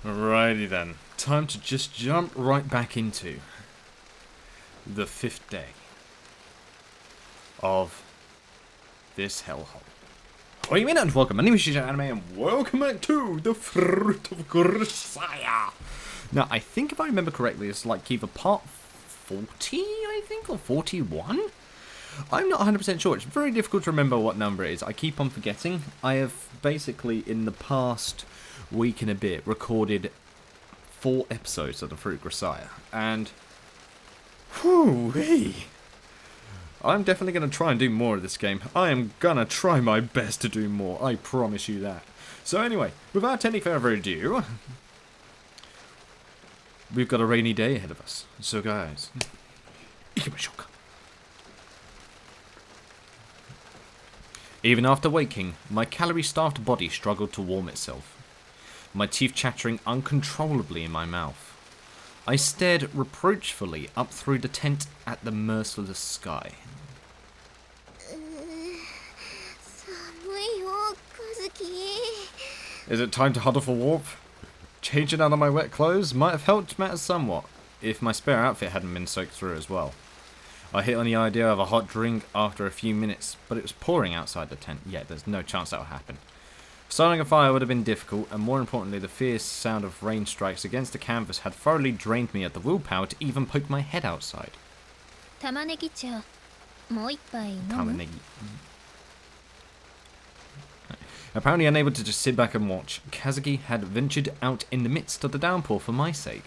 Alrighty then. Time to just jump right back into the 5th day of this hellhole. What do you mean and welcome? My name is Yuusha Anime and welcome back to the Fruit of Grisaia. Now, I think if I remember correctly, it's like either part 40, I think, or 41? I'm not 100% sure. It's very difficult to remember what number it is. I keep on forgetting. I have basically, in the past week and a bit, recorded 4 episodes of the Fruit of Grisaia. And, whoo-wee. I'm definitely going to try and do more of this game. I am going to try my best to do more. I promise you that. So anyway, without any further ado, we've got a rainy day ahead of us. So guys, even after waking, my calorie-starved body struggled to warm itself, my teeth chattering uncontrollably in my mouth. I stared reproachfully up through the tent at the merciless sky. Is it time to huddle for warmth? Changing out of my wet clothes might have helped matters somewhat, if my spare outfit hadn't been soaked through as well. I hit on the idea of a hot drink after a few minutes, but it was pouring outside the tent. Yeah, there's no chance that will happen. Starting a fire would have been difficult, and more importantly, the fierce sound of rain strikes against the canvas had thoroughly drained me of the willpower to even poke my head outside. Tamanegi. Apparently unable to just sit back and watch, Kazuki had ventured out in the midst of the downpour for my sake,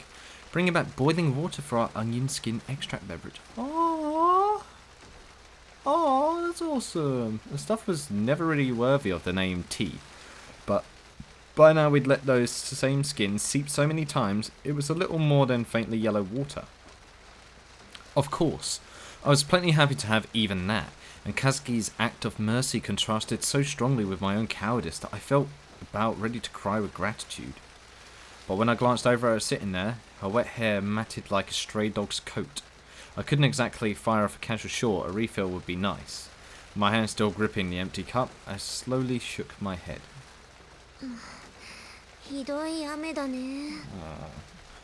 bringing back boiling water for our onion skin extract beverage. Aww! Aww, that's awesome! The stuff was never really worthy of the name tea, but by now we'd let those same skins seep so many times, it was a little more than faintly yellow water. Of course, I was plenty happy to have even that, and Kazuki's act of mercy contrasted so strongly with my own cowardice that I felt about ready to cry with gratitude. But when I glanced over at her sitting there, her wet hair matted like a stray dog's coat. I couldn't exactly fire off a casual shot, a refill would be nice. My hand still gripping the empty cup, I slowly shook my head.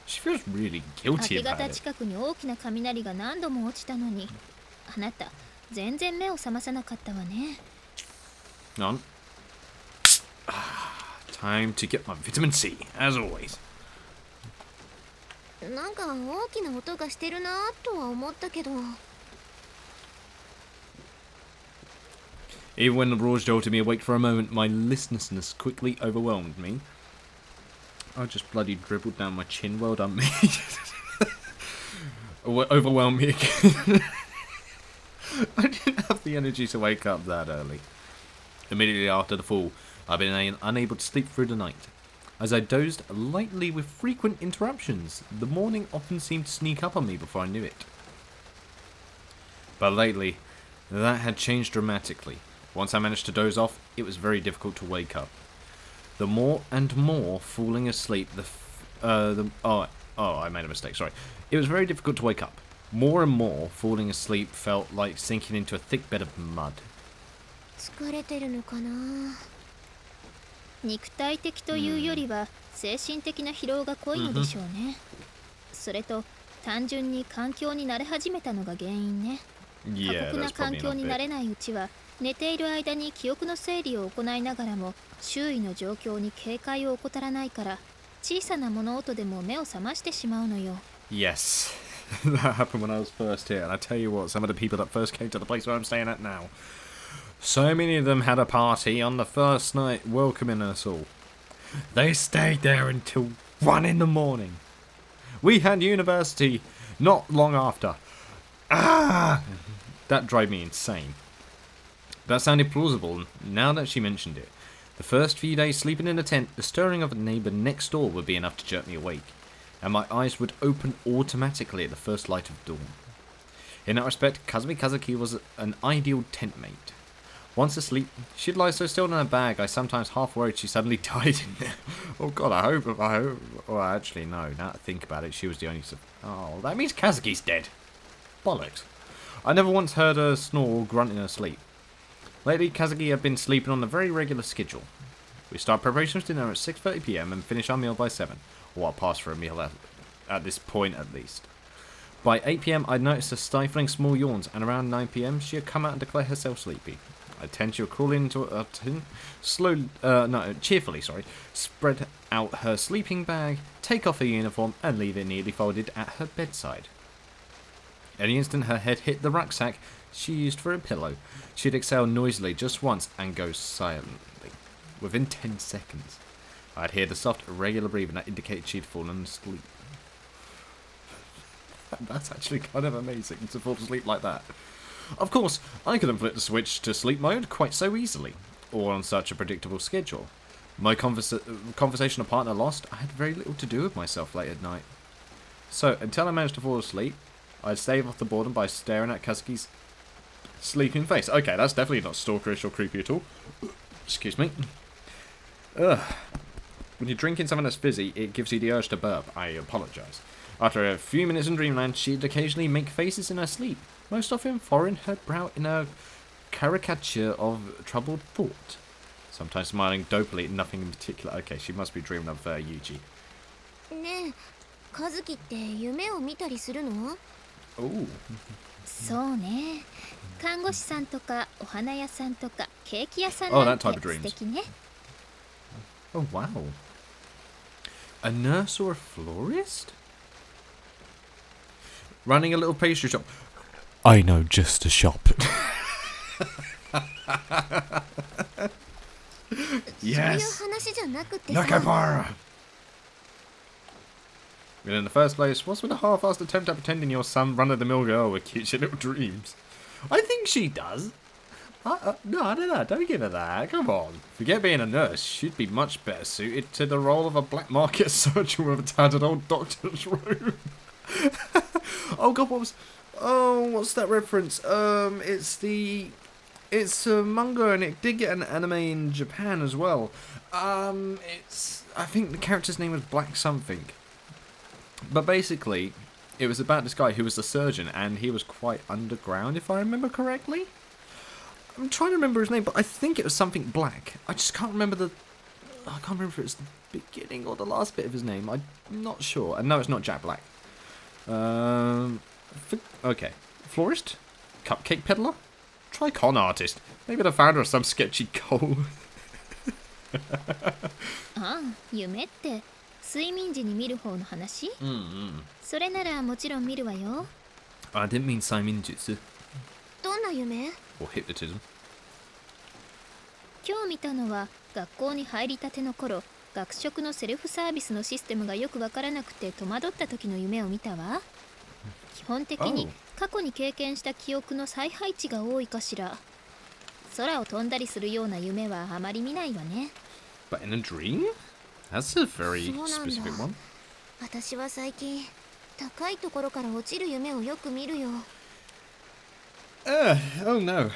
She feels really guilty about it. On. Time to get my vitamin C, as always. Even when the roars jolted me awake for a moment, my listlessness quickly overwhelmed me. I just bloody dribbled down my chin. Well done, me. Overwhelmed me again. I didn't have the energy to wake up that early. Immediately after the fall, I've been unable to sleep through the night. As I dozed lightly with frequent interruptions, the morning often seemed to sneak up on me before I knew it. But lately, that had changed dramatically. Once I managed to doze off, it was very difficult to wake up. The more and more falling asleep, I made a mistake, sorry. It was very difficult to wake up. More and more falling asleep felt like sinking into a thick bed of mud. 肉体的というよりは精神的な疲労が濃いのでしょうね。それと単純に環境に慣れ始めたのが原因ね。過酷な環境に慣れないうちは寝ている間に記憶の整理を行いながらも周囲の状況に警戒を怠らないから小さな物音でも目を覚ましてしまうのよ。Yes, that happened when I was first here, and I tell you what, some of the people that first came to the place where I'm staying at now. So many of them had a party on the first night welcoming us all. They stayed there until 1 in the morning. We had university not long after. That drove me insane. That sounded plausible now that she mentioned it. The first few days sleeping in a tent, the stirring of a neighbour next door would be enough to jerk me awake, and my eyes would open automatically at the first light of dawn. In that respect, Kazuki was an ideal tent mate. Once asleep, she'd lie so still in her bag, I sometimes half worried she suddenly died in there. Oh god, I hope. Well, actually, no, now that I think about it, she was the only... Oh, that means Kazuki's dead. Bollocks. I never once heard her snore or grunt in her sleep. Lately, Kazuki had been sleeping on a very regular schedule. We start preparations for dinner at 6:30 PM and finish our meal by 7. or I passed for a meal at this point at least. By 8 PM, I'd noticed her stifling small yawns, and around 9 PM, she had come out and declared herself sleepy. At 10, she would crawl into a tin, cheerfully, spread out her sleeping bag, take off her uniform, and leave it neatly folded at her bedside. At the instant her head hit the rucksack she used for a pillow, she'd exhale noisily just once and go silently. Within 10 seconds, I'd hear the soft, regular breathing that indicated she'd fallen asleep. That's actually kind of amazing to fall asleep like that. Of course, I couldn't flip the switch to sleep mode quite so easily, or on such a predictable schedule. My conversational partner lost, I had very little to do with myself late at night. So, until I managed to fall asleep, I'd stave off the boredom by staring at Kazuki's sleeping face. Okay, that's definitely not stalkerish or creepy at all. Excuse me. Ugh. When you're drinking something that's fizzy, it gives you the urge to burp. I apologise. After a few minutes in dreamland, she'd occasionally make faces in her sleep, most often furrowing her brow in a caricature of troubled thought. Sometimes smiling dopily at nothing in particular. Okay, she must be dreaming of Yuji. ねえ、和樹って夢を見たりするの？ Oh. そうね。看護師さんとかお花屋さんとかケーキ屋さんなんて素敵ね。Oh, wow. A nurse or a florist? Running a little pastry shop. I know just a shop. Yes. Nakabara. And in the first place, what's with a half-assed attempt at pretending you're some run-of-the-mill girl with cute little dreams? I think she does. No, I don't know. Don't give her that. Come on. Forget being a nurse. She'd be much better suited to the role of a black market surgeon with a tattered old doctor's robe. Oh God, what's that reference? It's a manga, and it did get an anime in Japan as well. I think the character's name was Black something. But basically, it was about this guy who was a surgeon, and he was quite underground, if I remember correctly. I'm trying to remember his name, but I think it was something black. I just can't remember I can't remember if it's the beginning or the last bit of his name. I'm not sure. And no, it's not Jack Black. Okay. Florist? Cupcake peddler? Try con artist. Maybe the founder of some sketchy cult. ああ、夢って睡眠時に見る方の話？それならもちろん見るわよ。I didn't mean Saiminjutsu. どんな夢？ Or hypnotism. 今日見たのは学校に入りたての頃、学食のセルフサービスのシステムがよくわからなくて戸惑った時の夢を見たわ。基本的に過去に経験した記憶の再配置が多いかしら。空を飛んだりするような夢はあまり見ないわね。But in a dream? That's a very specific one. 私は最近高いところから落ちる夢をよく見るよ。Oh no.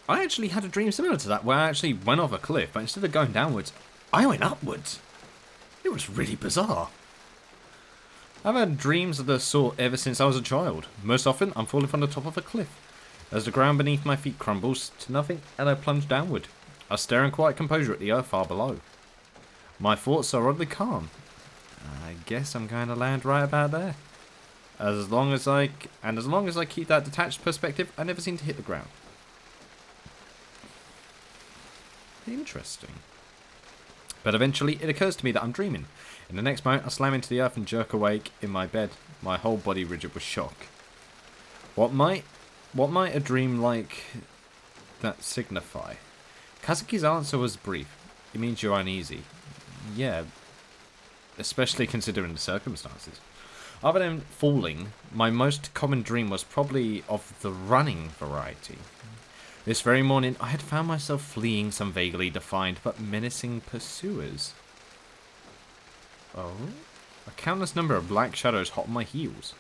I actually had a dream similar to that, where I actually went off a cliff, but instead of going downwards, I went upwards. It was really bizarre. I've had dreams of the sort ever since I was a child. Most often, I'm falling from the top of a cliff, as the ground beneath my feet crumbles to nothing and I plunge downward. I stare in quiet composure at the earth far below. My thoughts are oddly calm. I guess I'm going to land right about there. As long as I keep that detached perspective, I never seem to hit the ground. Interesting. But eventually, it occurs to me that I'm dreaming. In the next moment, I slam into the earth and jerk awake in my bed, my whole body rigid with shock. What might a dream like that signify? Kazuki's answer was brief. It means you're uneasy. Yeah, especially considering the circumstances. Other than falling, my most common dream was probably of the running variety. This very morning, I had found myself fleeing some vaguely defined but menacing pursuers. Oh? A countless number of black shadows hot on my heels.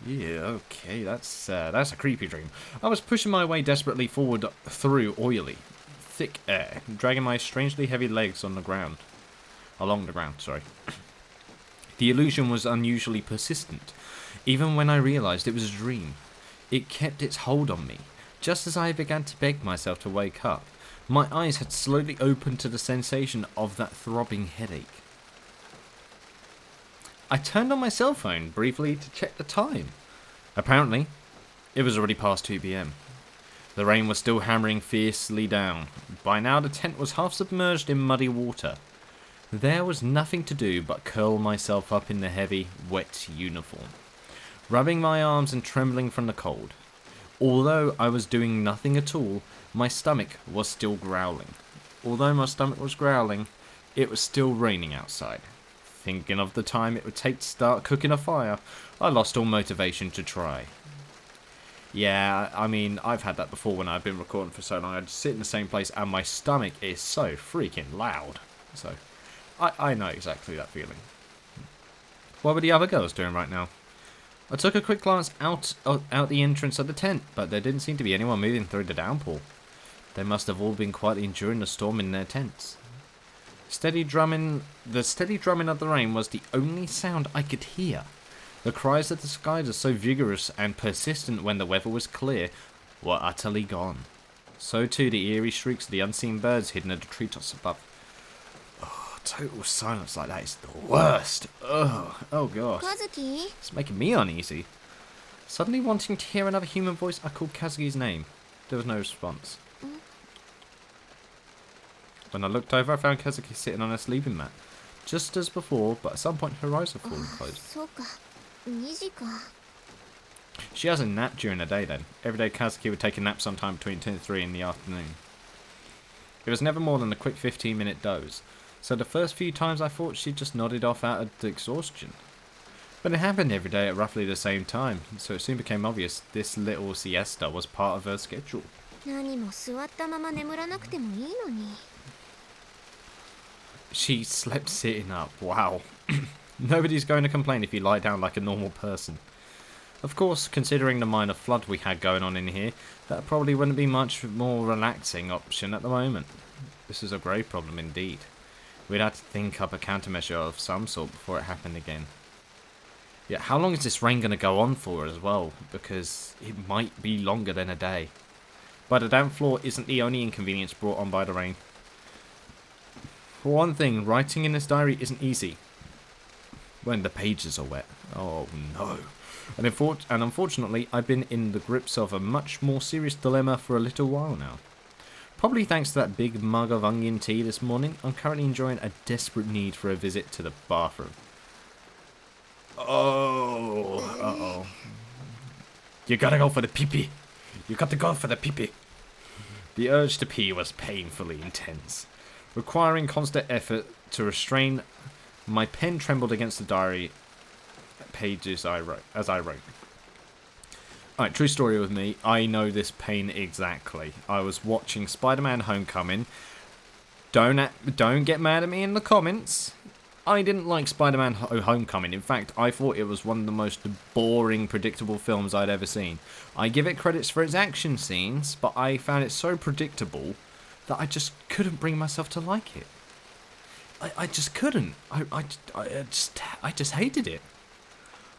Yeah, okay, that's a creepy dream. I was pushing my way desperately forward through oily, thick air, dragging my strangely heavy legs along the ground. The illusion was unusually persistent. Even when I realized it was a dream, it kept its hold on me. Just as I began to beg myself to wake up, my eyes had slowly opened to the sensation of that throbbing headache. I turned on my cell phone briefly to check the time. Apparently, it was already past 2 p.m. The rain was still hammering fiercely down. By now the tent was half submerged in muddy water. There was nothing to do but curl myself up in the heavy, wet uniform, rubbing my arms and trembling from the cold. Although I was doing nothing at all, my stomach was still growling. Although my stomach was growling, it was still raining outside. Thinking of the time it would take to start cooking a fire, I lost all motivation to try. Yeah, I mean, I've had that before when I've been recording for so long. I'd sit in the same place and my stomach is so freaking loud. So, I know exactly that feeling. What were the other girls doing right now? I took a quick glance out the entrance of the tent, but there didn't seem to be anyone moving through the downpour. They must have all been quietly enduring the storm in their tents. The steady drumming of the rain was the only sound I could hear. The cries of the skies are so vigorous and persistent when the weather was clear were utterly gone. So too the eerie shrieks of the unseen birds hidden in the treetops above. Oh, total silence like that is the worst. Oh god. Kazuki? It's making me uneasy. Suddenly wanting to hear another human voice, I called Kazuki's name. There was no response. When I looked over, I found Kazuki sitting on a sleeping mat. Just as before, but at some point her eyes had fallen closed. そうか。2時か。 She hasn't napped during the day then. Every day Kazuki would take a nap sometime between 2 and 3 in the afternoon. It was never more than a quick 15-minute doze, so the first few times I thought she just nodded off out of exhaustion. But it happened every day at roughly the same time, so it soon became obvious this little siesta was part of her schedule. 何も座ったまま眠らなくてもいいのに。 She slept sitting up, wow. Nobody's going to complain if you lie down like a normal person. Of course, considering the minor flood we had going on in here, that probably wouldn't be much more relaxing option at the moment. This is a grave problem indeed. We'd have to think up a countermeasure of some sort before it happened again. Yeah, how long is this rain going to go on for as well? Because it might be longer than a day. But the damp floor isn't the only inconvenience brought on by the rain. For one thing, writing in this diary isn't easy when the pages are wet. Oh no. And unfortunately, I've been in the grips of a much more serious dilemma for a little while now. Probably thanks to that big mug of onion tea this morning, I'm currently enjoying a desperate need for a visit to the bathroom. Oh, uh-oh. You gotta go for the pee-pee. You got to go for the pee-pee. The urge to pee was painfully intense. Requiring constant effort to restrain, my pen trembled against the diary pages as I wrote. Alright, true story with me. I know this pain exactly. I was watching Spider-Man Homecoming. Don't get mad at me in the comments. I didn't like Spider-Man Homecoming. In fact, I thought it was one of the most boring, predictable films I'd ever seen. I give it credits for its action scenes, but I found it so predictable that I just couldn't bring myself to like it. I just couldn't. I just hated it.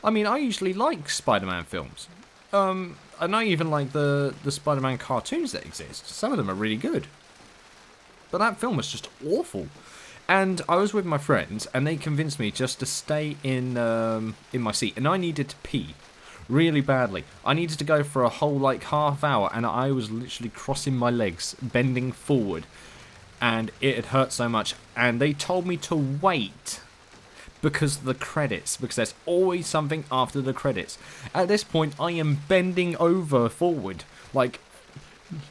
I mean, I usually like Spider-Man films. And I even like the Spider-Man cartoons that exist. Some of them are really good. But that film was just awful. And I was with my friends, and they convinced me just to stay in my seat. And I needed to pee really badly. I needed to go for a whole half hour, and I was literally crossing my legs, bending forward, and it had hurt so much. And they told me to wait because of the credits, because there's always something after the credits. At this point, I am bending over forward,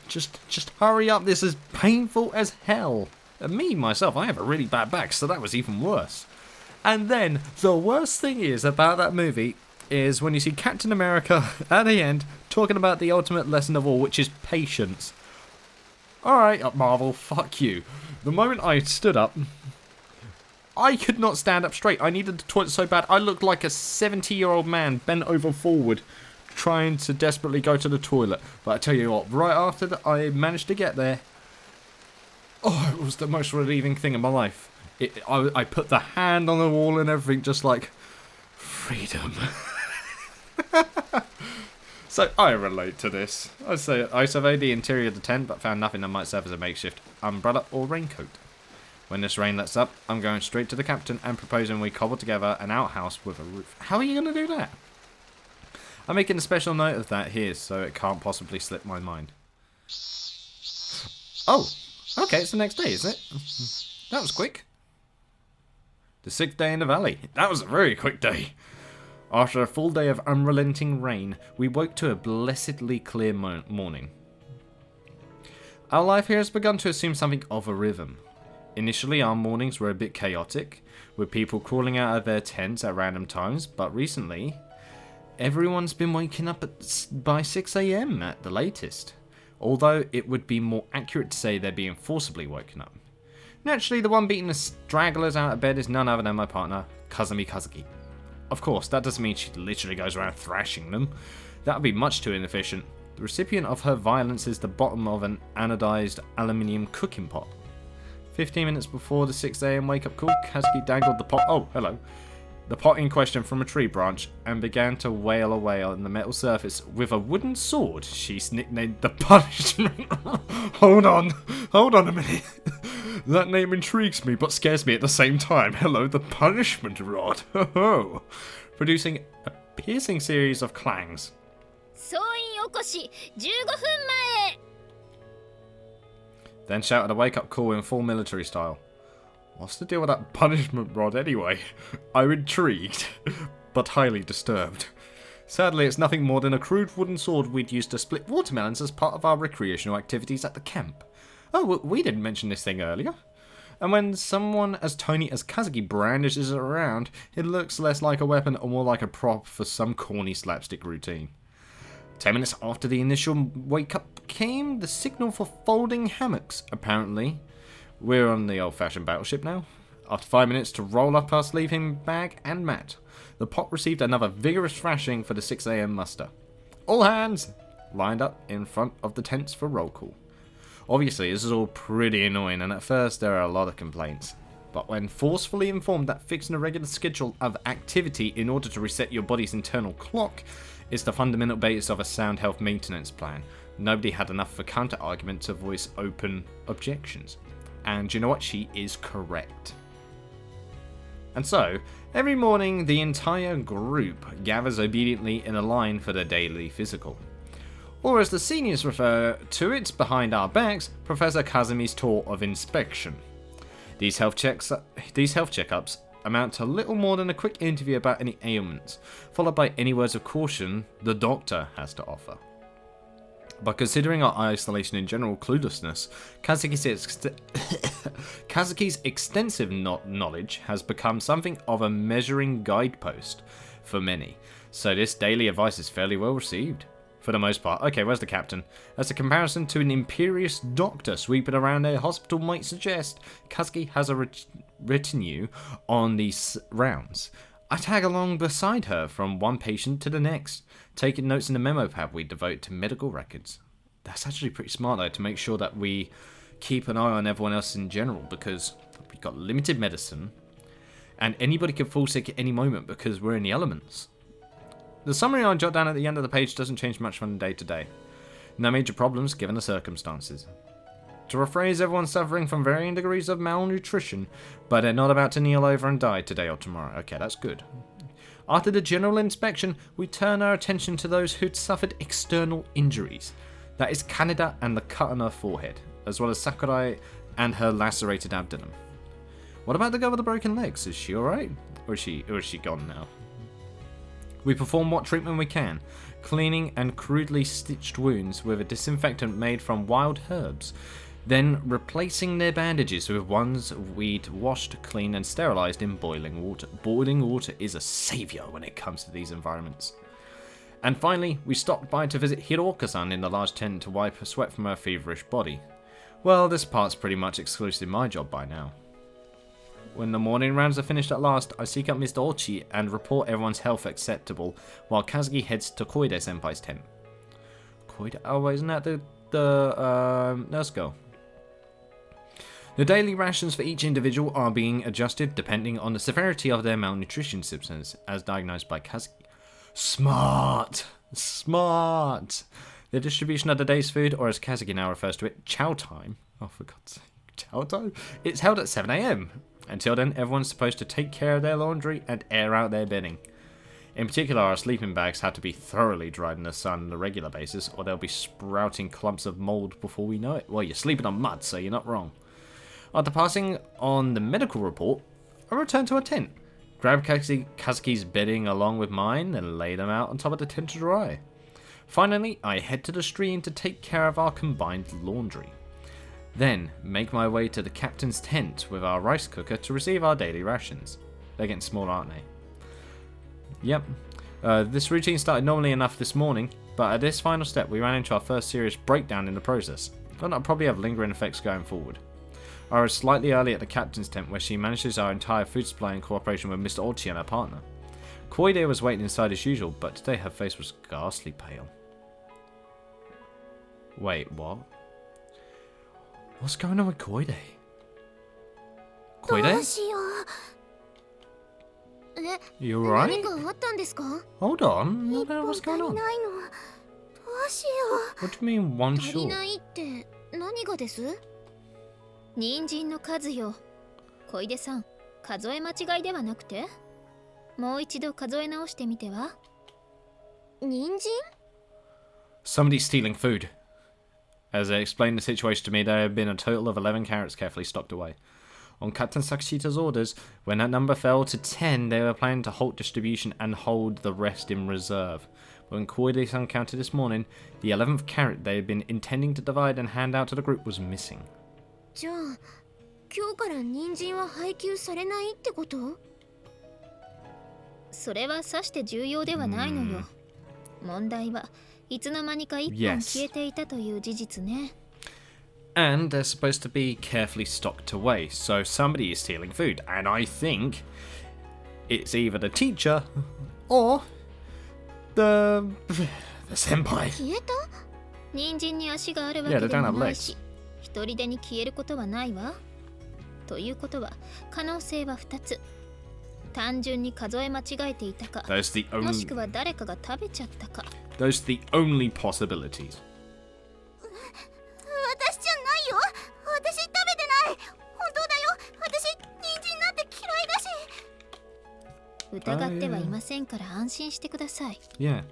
just hurry up. This is painful as hell. And me myself, I have a really bad back, so that was even worse. And then the worst thing is about that movie is when you see Captain America at the end talking about the ultimate lesson of all, which is patience. Alright, Marvel, fuck you. The moment I stood up, I could not stand up straight. I needed the toilet so bad. I looked like a 70-year-old man bent over forward, trying to desperately go to the toilet. But I tell you what, right after that, I managed to get there. Oh, it was the most relieving thing in my life. I put the hand on the wall and everything, just like, freedom. So I relate to this. I surveyed the interior of the tent, but found nothing that might serve as a makeshift umbrella or raincoat. When this rain lets up, I'm going straight to the captain and proposing we cobble together an outhouse with a roof. How are you going to do that? I'm making a special note of that here, so it can't possibly slip my mind. Oh, okay, it's the next day, is it? That was quick. The 6th day in the valley. That was a very quick day. After a full day of unrelenting rain, we woke to a blessedly clear morning. Our life here has begun to assume something of a rhythm. Initially, our mornings were a bit chaotic, with people crawling out of their tents at random times, but recently, everyone's been waking up by 6 AM at the latest. Although it would be more accurate to say they're being forcibly woken up. Naturally, the one beating the stragglers out of bed is none other than my partner, Kazuki. Of course, that doesn't mean she literally goes around thrashing them. That would be much too inefficient. The recipient of her violence is the bottom of an anodized aluminium cooking pot. 15 minutes before the 6 AM wake-up call, Kazuki dangled the pot the pot in question from a tree branch and began to wail away on the metal surface with a wooden sword she's nicknamed the Punishment. Hold on a minute. That name intrigues me but scares me at the same time. Hello, the Punishment Rod. Producing a piercing series of clangs. 総員起こし15分前 Then shouted a wake-up call in full military style. What's the deal with that punishment rod anyway? I'm intrigued, but highly disturbed. Sadly, it's nothing more than a crude wooden sword we'd used to split watermelons as part of our recreational activities at the camp. Oh, we didn't mention this thing earlier. And when someone as tiny as Kazuki brandishes it around, it looks less like a weapon or more like a prop for some corny slapstick routine. 10 minutes after the initial wake-up came the signal for folding hammocks, apparently. We're on the old-fashioned battleship now. After 5 minutes to roll up our sleeping bag and mat, the pot received another vigorous thrashing for the 6 AM muster. All hands lined up in front of the tents for roll call. Obviously, this is all pretty annoying, and at first there are a lot of complaints. But when forcefully informed that fixing a regular schedule of activity in order to reset your body's internal clock is the fundamental basis of a sound health maintenance plan, nobody had enough of a counter-argument to voice open objections. And you know what? She is correct. And so, every morning the entire group gathers obediently in a line for their daily physical. Or as the seniors refer to it behind our backs, Professor Kazumi's tour of inspection. These health checkups amount to little more than a quick interview about any ailments, followed by any words of caution the doctor has to offer. But considering our isolation and general cluelessness, Kazuki's extensive knowledge has become something of a measuring guidepost for many, so this daily advice is fairly well received. For the most part. Okay, where's the captain? As a comparison to an imperious doctor sweeping around a hospital might suggest, Kazuki has a retinue on these rounds. I tag along beside her from one patient to the next, taking notes in the memo pad we devote to medical records. That's actually pretty smart though, to make sure that we keep an eye on everyone else in general, because we've got limited medicine, and anybody can fall sick at any moment because we're in the elements. The summary I jot down at the end of the page doesn't change much from day to day. No major problems given the circumstances. To rephrase, everyone's suffering from varying degrees of malnutrition, but they're not about to kneel over and die today or tomorrow. Okay, that's good. After the general inspection, we turn our attention to those who'd suffered external injuries. That is Kaneda and the cut on her forehead, as well as Sakurai and her lacerated abdomen. What about the girl with the broken legs? Is she alright? Or is she gone now? We perform what treatment we can, cleaning and crudely stitched wounds with a disinfectant made from wild herbs, then replacing their bandages with ones we'd washed, cleaned and sterilized in boiling water. Boiling water is a savior when it comes to these environments. And finally, we stopped by to visit Hiroka-san in the large tent to wipe her sweat from her feverish body. Well, this part's pretty much exclusively my job by now. When the morning rounds are finished at last, I seek out Mr. Ochi and report everyone's health acceptable, while Kazuki heads to Koide-senpai's tent. Koide? Oh, isn't that the nurse girl? The daily rations for each individual are being adjusted depending on the severity of their malnutrition symptoms, as diagnosed by Kazuki. Smart! Smart! The distribution of the day's food, or as Kazuki now refers to it, chow time. Oh, for God's sake. It's held at 7 a.m. Until then, everyone's supposed to take care of their laundry and air out their bedding. In particular, our sleeping bags have to be thoroughly dried in the sun on a regular basis, or they'll be sprouting clumps of mold before we know it. Well, you're sleeping on mud, so you're not wrong. After passing on the medical report, I returned to our tent, grabbed Kazuki's bedding along with mine, and laid them out on top of the tent to dry. Finally, I head to the stream to take care of our combined laundry. Then, make my way to the captain's tent with our rice cooker to receive our daily rations. They're getting smaller, aren't they? Yep. This routine started normally enough this morning, but at this final step we ran into our first serious breakdown in the process. But that'll probably have lingering effects going forward. I was slightly early at the captain's tent where she manages our entire food supply in cooperation with Mr. Ochi and her partner. Koide was waiting inside as usual, but today her face was ghastly pale. Wait, what? What's going on with Koide? どう Koide? しよう。You alright? 何かあったんですか？ Hold on. 一 What the hell 本 was 足り going ない on? の。どうしよ What do you mean one う。足り short? ないって何がです？人参の数よ。小出さん、数え間違いではなくて、もう一度数え直してみては。人参？ Somebody's stealing food. As they explained the situation to me, there had been a total of 11 carrots carefully stocked away. On Captain Sakashita's orders, when that number fell to 10, they were planning to halt distribution and hold the rest in reserve. But when Koide-san counted this morning, the 11th carrot they had been intending to divide and hand out to the group was missing. じゃあ今日から人参は配給されないってこと？それはさして重要ではないのよ。問題はいつの間にか一本消えていたという事実ね。And they're supposed to be carefully stocked away, so somebody is stealing food. And I think it's either the teacher or the senpai. 消えた？人参に足があるわけでもないし、一人でに消えることはないわ。ということは可能性は2つ。単純に数え間違えていたか、もしくは誰かが食べちゃったか。Those are the only possibilities. 私じゃないよ。私食べてない。本当だよ。私人参なんて嫌いだし。疑ってはいませんから安心してください。Yeah.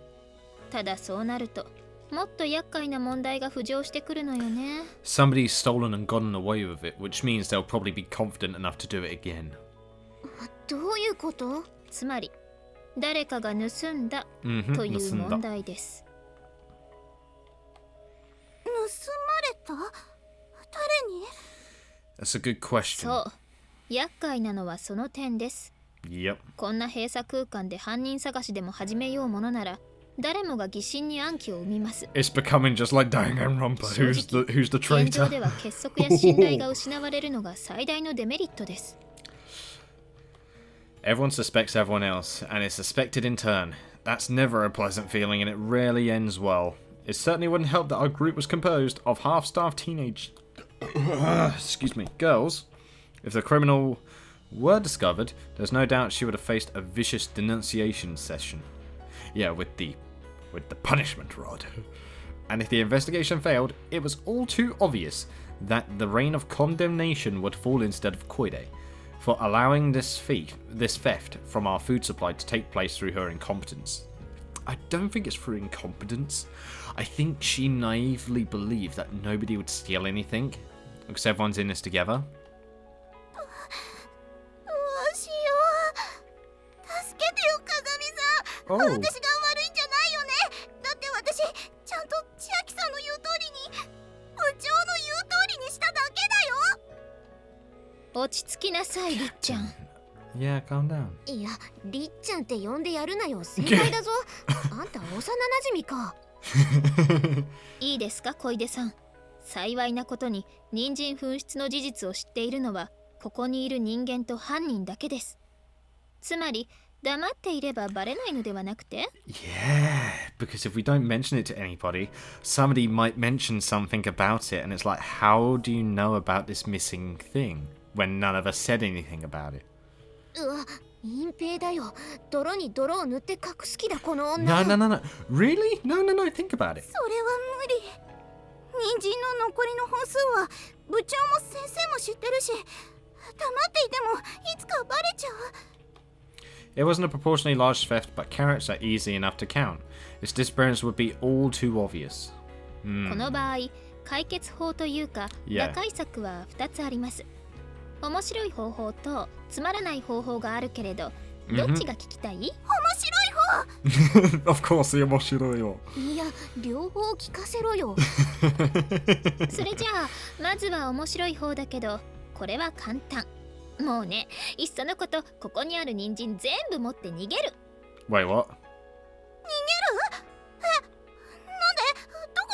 ただそうなると、もっと厄介な問題が浮上してくるのよね。Somebody's stolen and gotten away with it, which means they'll probably be confident enough to do it again. どういうこと？つまり、誰かが盗んだという問題です。盗まれた？誰に？ That's a good question. そう、厄介なのはその点です。Yep. こんな閉鎖空間で犯人探しでも始めようものなら、誰もが疑心に暗鬼を生みます。It's becoming just like Danganronpa. Who's the 現状 traitor? では結束や信頼が失われるのが最大のデメリットです。Everyone suspects everyone else, and is suspected in turn. That's never a pleasant feeling, and it rarely ends well. It certainly wouldn't help that our group was composed of half-starved teenage girls. If the criminal were discovered, there's no doubt she would have faced a vicious denunciation session. Yeah, with the punishment rod. And if the investigation failed, it was all too obvious that the reign of condemnation would fall instead of Koide, for allowing this theft from our food supply to take place through her incompetence. I don't think it's through incompetence. I think she naively believed that nobody would steal anything, because everyone's in this together. どうしよう。助けてよ、鏡さん。私が悪いんじゃないよね。だって私ちゃんと千秋さんの言う通りに、部長の言う通りにしただけだよ。落ち着きなさい、りっちゃん。Yeah, calm down. いや、りっちゃんって呼んでやるなよ。先輩だぞ。あんた幼馴染か。いいですか、小出さん。幸いなことに人参紛失の事実を知っているのはここにいる人間と犯人だけです。つまり黙っていればバレないのではなくて？ Yeah, because if we don't mention it to anybody, somebody might mention something about it, and it's like, how do you know about this missing thing when none of us said anything about it? うわ、隠蔽だよ。泥に泥を塗って隠す気だ、この女。No. Really? No. Think about it. それは無理。人参の残りの本数は部長も先生も知ってるし、黙っていてもいつかバレちゃう。 It wasn't a proportionally large theft, but carrots are easy enough to count. Its disappearance would be all too obvious. この場合、解決法というか、 Yeah. 打開策は2つあります。面白い方法とつまらない方法があるけれど、どっちが聞きたい？面白い方。 Of course, 面白いよ。いや、両方聞かせろよ。それじゃあ、まずは面白い方だけど、これは簡単。もうね、いっそのこと、ここにある人参全部持って逃げる。 Wait, what? 逃げる？なんで？どこ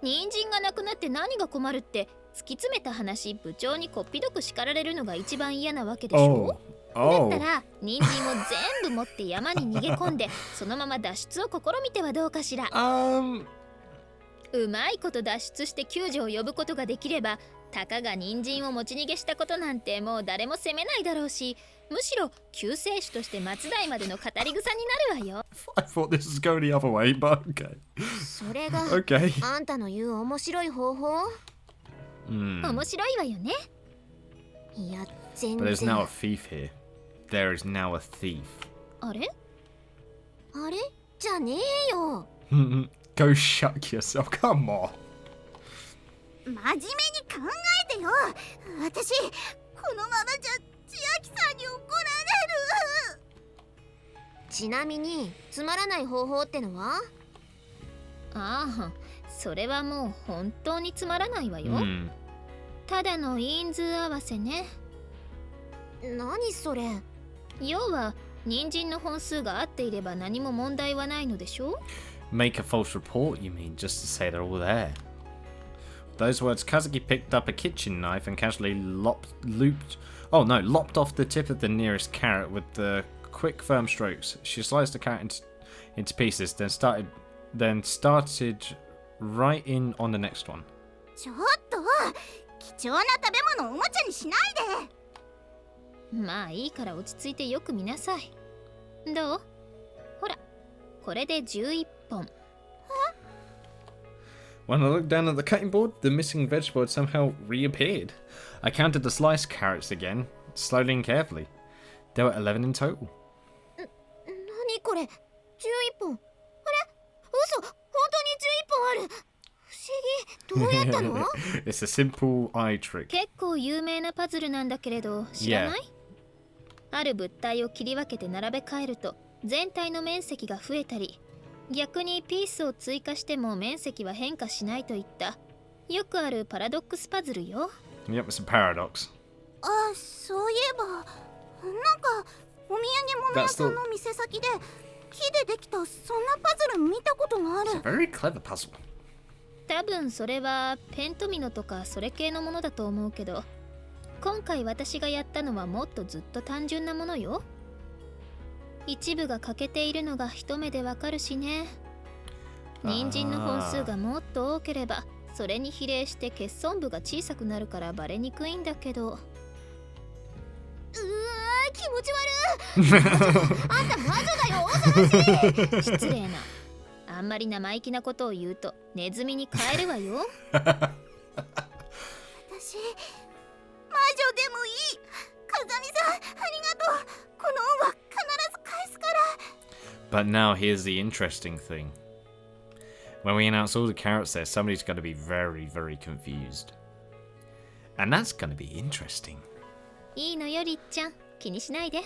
に？人参がなくなって何が困るって、突き詰めた話、部長にこっぴどく叱られるのが一番嫌なわけでしょ。だったら人参を全部持って山に逃げ込んでそのまま脱出を試みてはどうかしら。うまいこと脱出して救助を呼ぶことができれば、たかが人参を持ち逃げしたことなんてもう誰も責めないだろうし、むしろ救世主として末代までの語り草になるわよ。 I thought this was going the other way, but okay. それが Okay. あんたの言う面白い方法？面白いわよね。いや、全 But there's 然。 now a thief here. There is now a thief. あれ？あれ？じゃねえよ。 Go shut yourself. Come on. 真面目に考えてよ。私、このままじゃ千秋さんに怒られる。ちなみに、つまらない方法ってのは？ああ、それはもう本当につまらないわよ。 ただの因数合わせね。何それ？要は人参の本数が合っていれば何も問題はないのでしょう。 Make a false report, you mean, just to say they're all there. Those words, Kazuki picked up a kitchen knife and casually lopped off the tip of the nearest carrot with the quick, firm strokes. She sliced the carrot into pieces, then started right in on the next one. ちょっと、貴重な食べ物をおもちゃにしないで。まあいいから落ち着いてよく見なさい。どう？ほら、これで11本。When I looked down at the cutting board, the missing vegetable had somehow reappeared. I counted the sliced carrots again, slowly and carefully. There were 11 in total. 何これ？11本。あれ？嘘、本当に11本ある。不思議。どうやったの？ It's a simple eye trick. 結構有名なパズルなんだけれど、知らない？ある物体を切り分けて並べ替えると全体の面積が増えたり、逆にピースを追加しても面積は変化しないといったよくあるパラドックスパズルよ。 Yep, it's a paradox. あ、そういえば、なんかお土産物屋さんの店先で木でできたそんなパズル見たことがある。 It's a very clever puzzle. 多分それはペントミノとかそれ系のものだと思うけど、今回私がやったのはもっとずっと単純なものよ。一部が欠けているのが一目でわかるしね。人参の本数がもっと多ければそれに比例して欠損部が小さくなるからバレにくいんだけど。気持ち悪い。あんた魔女だよ、恐ろしい。失礼な。あんまり生意気なことを言うとネズミに変えるわよ。私、魔女でもいい。風見さん、ありがとう。この恩は必ず返すから。 But now here's the interesting thing. When we announce all the carrots there, somebody's going to be very, very confused. And that's going to be interesting. いいのよりっちゃん、気にしないで。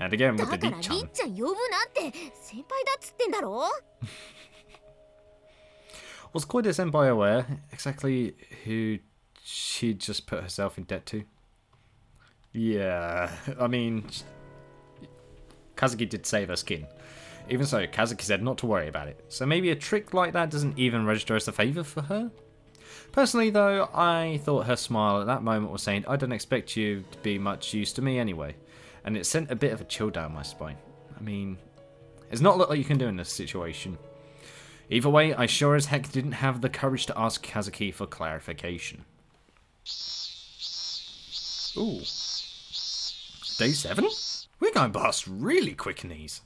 And again だ with か the ら deep りっ charm. ちゃん呼ぶなって先輩だっつってんだろ。 Was Koide Senpai aware exactly who she'd just put herself in debt to? Yeah, I mean, Kazuki did save her skin. Even so, Kazuki said not to worry about it. So maybe a trick like that doesn't even register as a favour for her? Personally though, I thought her smile at that moment was saying, I don't expect you to be much use to me anyway. And it sent a bit of a chill down my spine. I mean, it's not a lot you can do in this situation. Either way, I sure as heck didn't have the courage to ask Kazuki for clarification. Ooh. Day 7? We're going past really quick in these.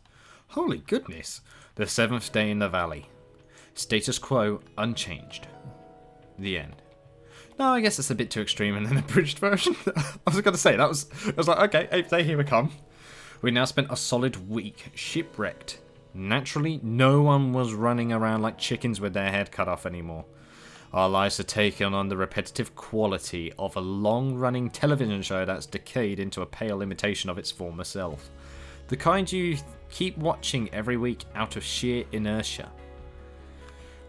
Holy goodness. The 7th day in the valley. Status quo unchanged. The end. No, I guess it's a bit too extreme in an abridged version. I was going to say, I was like, okay, 8th day, here we come. We now spent a solid week shipwrecked. Naturally, no one was running around like chickens with their head cut off anymore. Our lives had taken on the repetitive quality of a long-running television show that's decayed into a pale imitation of its former self. The kind you keep watching every week out of sheer inertia.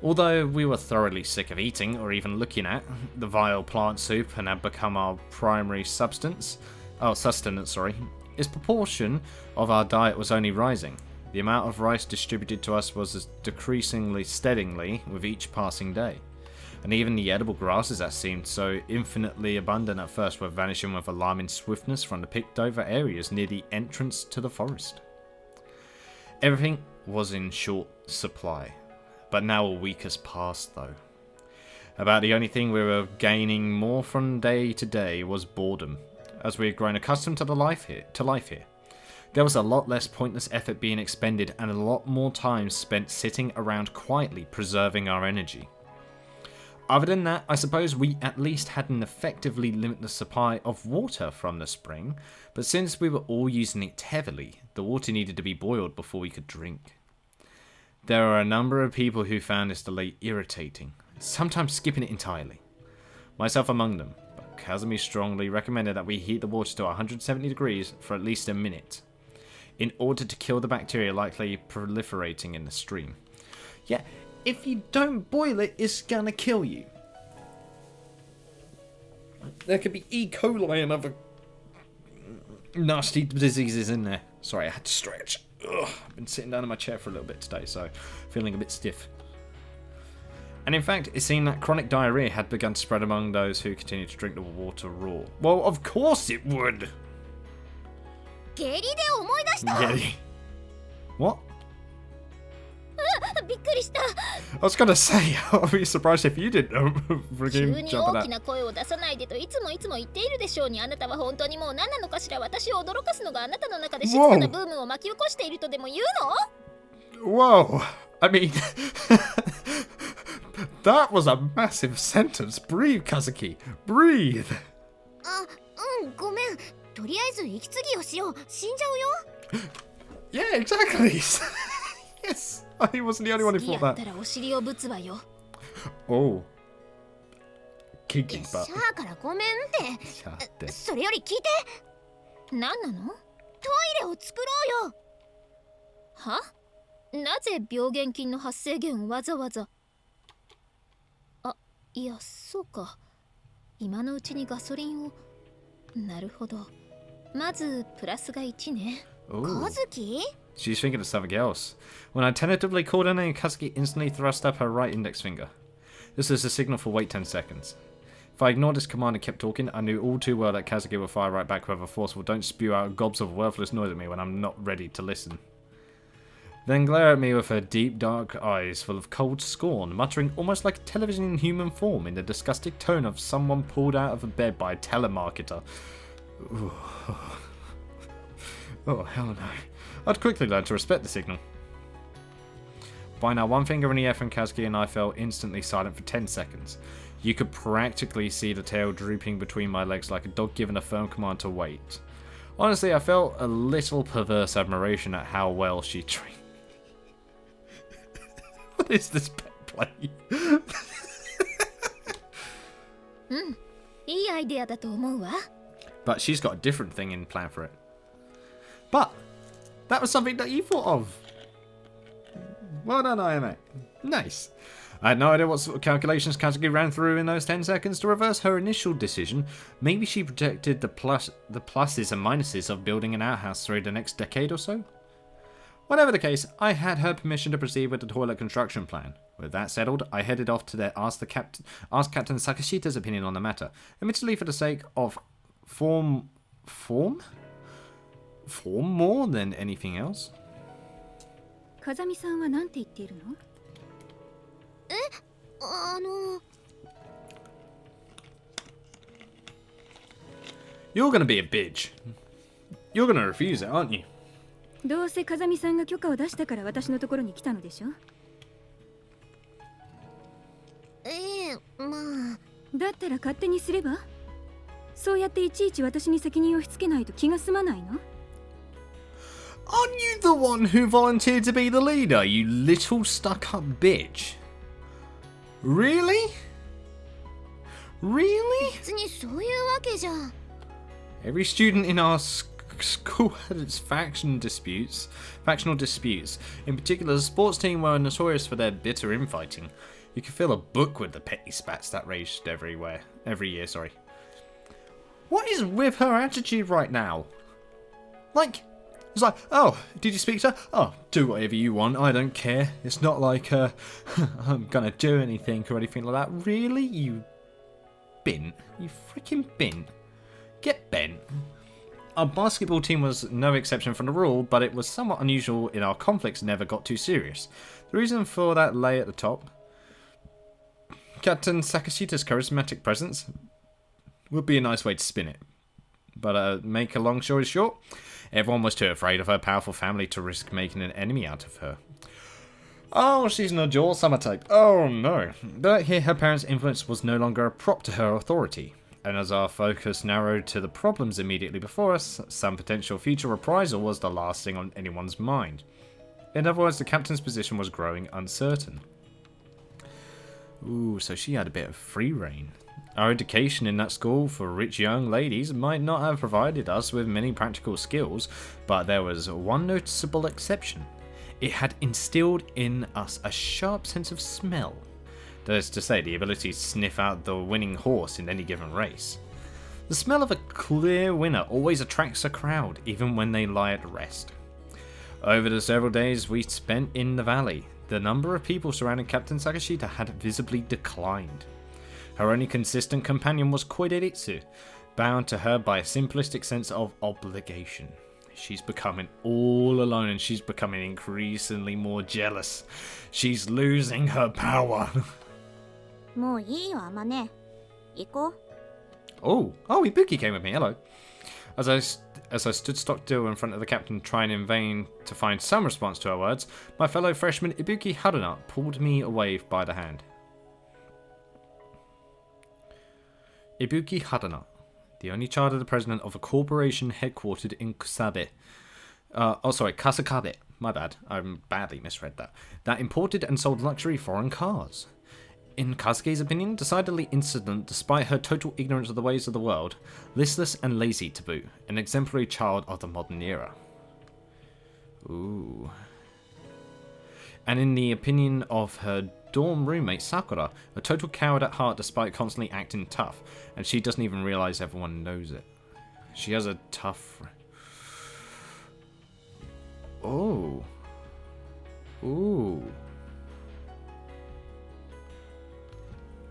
Although we were thoroughly sick of eating, or even looking at, the vile plant soup and had become our primary sustenance, its proportion of our diet was only rising. The amount of rice distributed to us was decreasing steadily with each passing day. And even the edible grasses that seemed so infinitely abundant at first were vanishing with alarming swiftness from the picked over areas near the entrance to the forest. Everything was in short supply. But now a week has passed, though. About the only thing we were gaining more from day to day was boredom, as we had grown accustomed to life here. There was a lot less pointless effort being expended and a lot more time spent sitting around quietly preserving our energy. Other than that, I suppose we at least had an effectively limitless supply of water from the spring, but since we were all using it heavily, the water needed to be boiled before we could drink. There are a number of people who found this delay irritating, sometimes skipping it entirely. Myself among them, but Kazumi strongly recommended that we heat the water to 170 degrees for at least a minute, in order to kill the bacteria likely proliferating in the stream. Yeah, if you don't boil it, it's gonna kill you. There could be E. coli and other nasty diseases in there. Sorry, I had to stretch. Ugh, I've been sitting down in my chair for a little bit today, so feeling a bit stiff. And in fact, it seemed that chronic diarrhea had begun to spread among those who continued to drink the water raw. Well, of course it would! Geri. What? I was gonna say, I'll be surprised if you didn't freaking jump at that. 大きな声を出さないでといつも言っているでしょうに、あなたは本当にもう何なのかしら。私を驚かすのがあなたの中で静かなブームを巻き起こしているとでも言うの？ Whoa! I mean, that was a massive sentence. Breathe, Kazuki. Breathe. ごめん。とりあえず息継ぎをしよう。死んじゃうよ。Yeah, exactly. Yes. I wasn't the only one who thought that. 次やったらお尻をぶつわよ。Oh. Kinky シ butt. ャーからごめんって。それより聞いて。何なの？トイレを作ろうよ。は？なぜ病原菌の発生源をわざわざ。あ、いや、そうか。今のうちにガソリンを。なるほど。まずプラスが1ね。Kazuki? She's thinking of something else. When I tentatively called her name, Kazuki instantly thrust up her right index finger. This is a signal for wait 10 seconds. If I ignored this command and kept talking, I knew all too well that Kazuki would fire right back with a forceful "don't spew out gobs of worthless noise at me when I'm not ready to listen." Then glare at me with her deep dark eyes full of cold scorn, muttering almost like a television in human form in the disgusting tone of someone pulled out of a bed by a telemarketer. Ooh. Oh, hell no. I'd quickly learn to respect the signal. By now, one finger in the air from Kazuki and I fell instantly silent for 10 seconds. You could practically see the tail drooping between my legs like a dog given a firm command to wait. Honestly, I felt a little perverse admiration at how well she trained. What is this pet play? いいアイデアだと思うわ。 But she's got a different thing in plan for it. But that was something that you thought of. Well done, Ayame. Nice. I had no idea what sort of calculations Kazuki ran through in those 10 seconds to reverse her initial decision. Maybe she projected the pluses and minuses of building an outhouse through the next decade or so? Whatever the case, I had her permission to proceed with the toilet construction plan. With that settled, I headed off to ask Captain Sakashita's opinion on the matter, admittedly for the sake of form more than anything else. 風見さんは何て言っているの？You're gonna be a bitch. You're gonna refuse it, aren't you? どうせ風見さんが許可を出したから私のところに来たのでしょ？まあだったら勝手にすれば？そうやっていちいち私に責任を押し付けないと気が済まないの？ Aren't you the one who volunteered to be the leader, you little stuck-up bitch? Really? Really? 別にそういうわけじゃ。Every student in our school had its factional disputes. In particular, the sports team were notorious for their bitter infighting. You could fill a book with the petty spats that raged every year. What is with her attitude right now? Like, it's like, oh, did you speak to her? Oh, do whatever you want, I don't care. It's not like, I'm gonna do anything or anything like that. Really? You bint? You freaking bint? Get bent. Our basketball team was no exception from the rule, but it was somewhat unusual in our conflicts never got too serious. The reason for that lay at the top. Captain Sakashita's charismatic presence would be a nice way to spin it. But make a long story short, everyone was too afraid of her powerful family to risk making an enemy out of her. Oh, she's no Joel Summer type. Oh no. But here her parents' influence was no longer a prop to her authority. And as our focus narrowed to the problems immediately before us, some potential future reprisal was the last thing on anyone's mind. In other words, the captain's position was growing uncertain. Ooh, so she had a bit of free reign. Our education in that school for rich young ladies might not have provided us with many practical skills, but there was one noticeable exception. It had instilled in us a sharp sense of smell. That is to say, the ability to sniff out the winning horse in any given race. The smell of a clear winner always attracts a crowd, even when they lie at rest. Over the several days we spent in the valley, the number of people surrounding Captain Sakashita had visibly declined. Her only consistent companion was Koideritsu, bound to her by a simplistic sense of obligation. She's becoming all alone and she's becoming increasingly more jealous. She's losing her power. もういいよ、Amane。行こう。Oh, Ibuki came with me. Hello. As I stood stock still in front of the captain, trying in vain to find some response to her words, my fellow freshman Ibuki Haruna pulled me away by the hand. Ibuki Haruna, the only child of the president of a corporation headquartered in Kasakabe. My bad. I badly misread that. That imported and sold luxury foreign cars. In Kazuki's opinion, decidedly insolent despite her total ignorance of the ways of the world, listless and lazy to boot, an exemplary child of the modern era. Ooh. And in the opinion of her dorm roommate Sakura, a total coward at heart despite constantly acting tough, and she doesn't even realise everyone knows it. She has a tough... Oh. Ooh.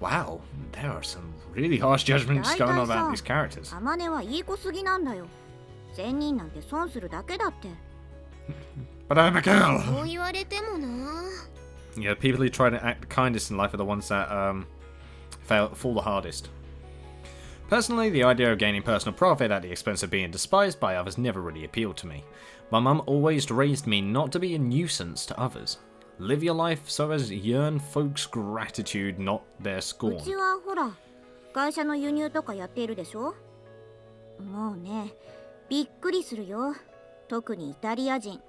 Wow, there are some really harsh judgments going on about these characters. Amane はいい子すぎなんだよ。善人なんて損するだけだって。But I'm a girl. そう言われてもな。Yeah, people who try to act the kindest in life are the ones that fall the hardest. Personally, the idea of gaining personal profit at the expense of being despised by others never really appealed to me. My mum always raised me not to be a nuisance to others. Live your life so as yearn folks' gratitude, not their う scorn. ちはほら、会社の輸入とかやっているでしょ。もうね、びっくりするよ。特にイタリア人。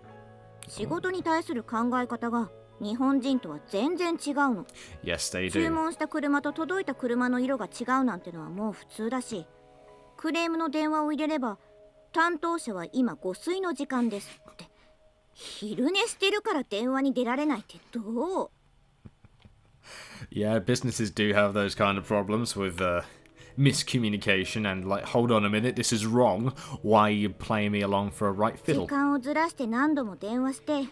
仕事に対する考え方が日本人とは全然違うの。Yes, they 注 do. 文した車と届いた車の色が違うなんてのはもう普通だし、クレームの電話を入れれば、担当者は今誤水の時間ですって。昼寝してるから電話に出られないってどう？ Yeah, businesses do have those kind of problems with miscommunication and like, hold on a minute, this is wrong. Why are you playing me along for a right 時 fiddle? 間をずらして何度も電話して、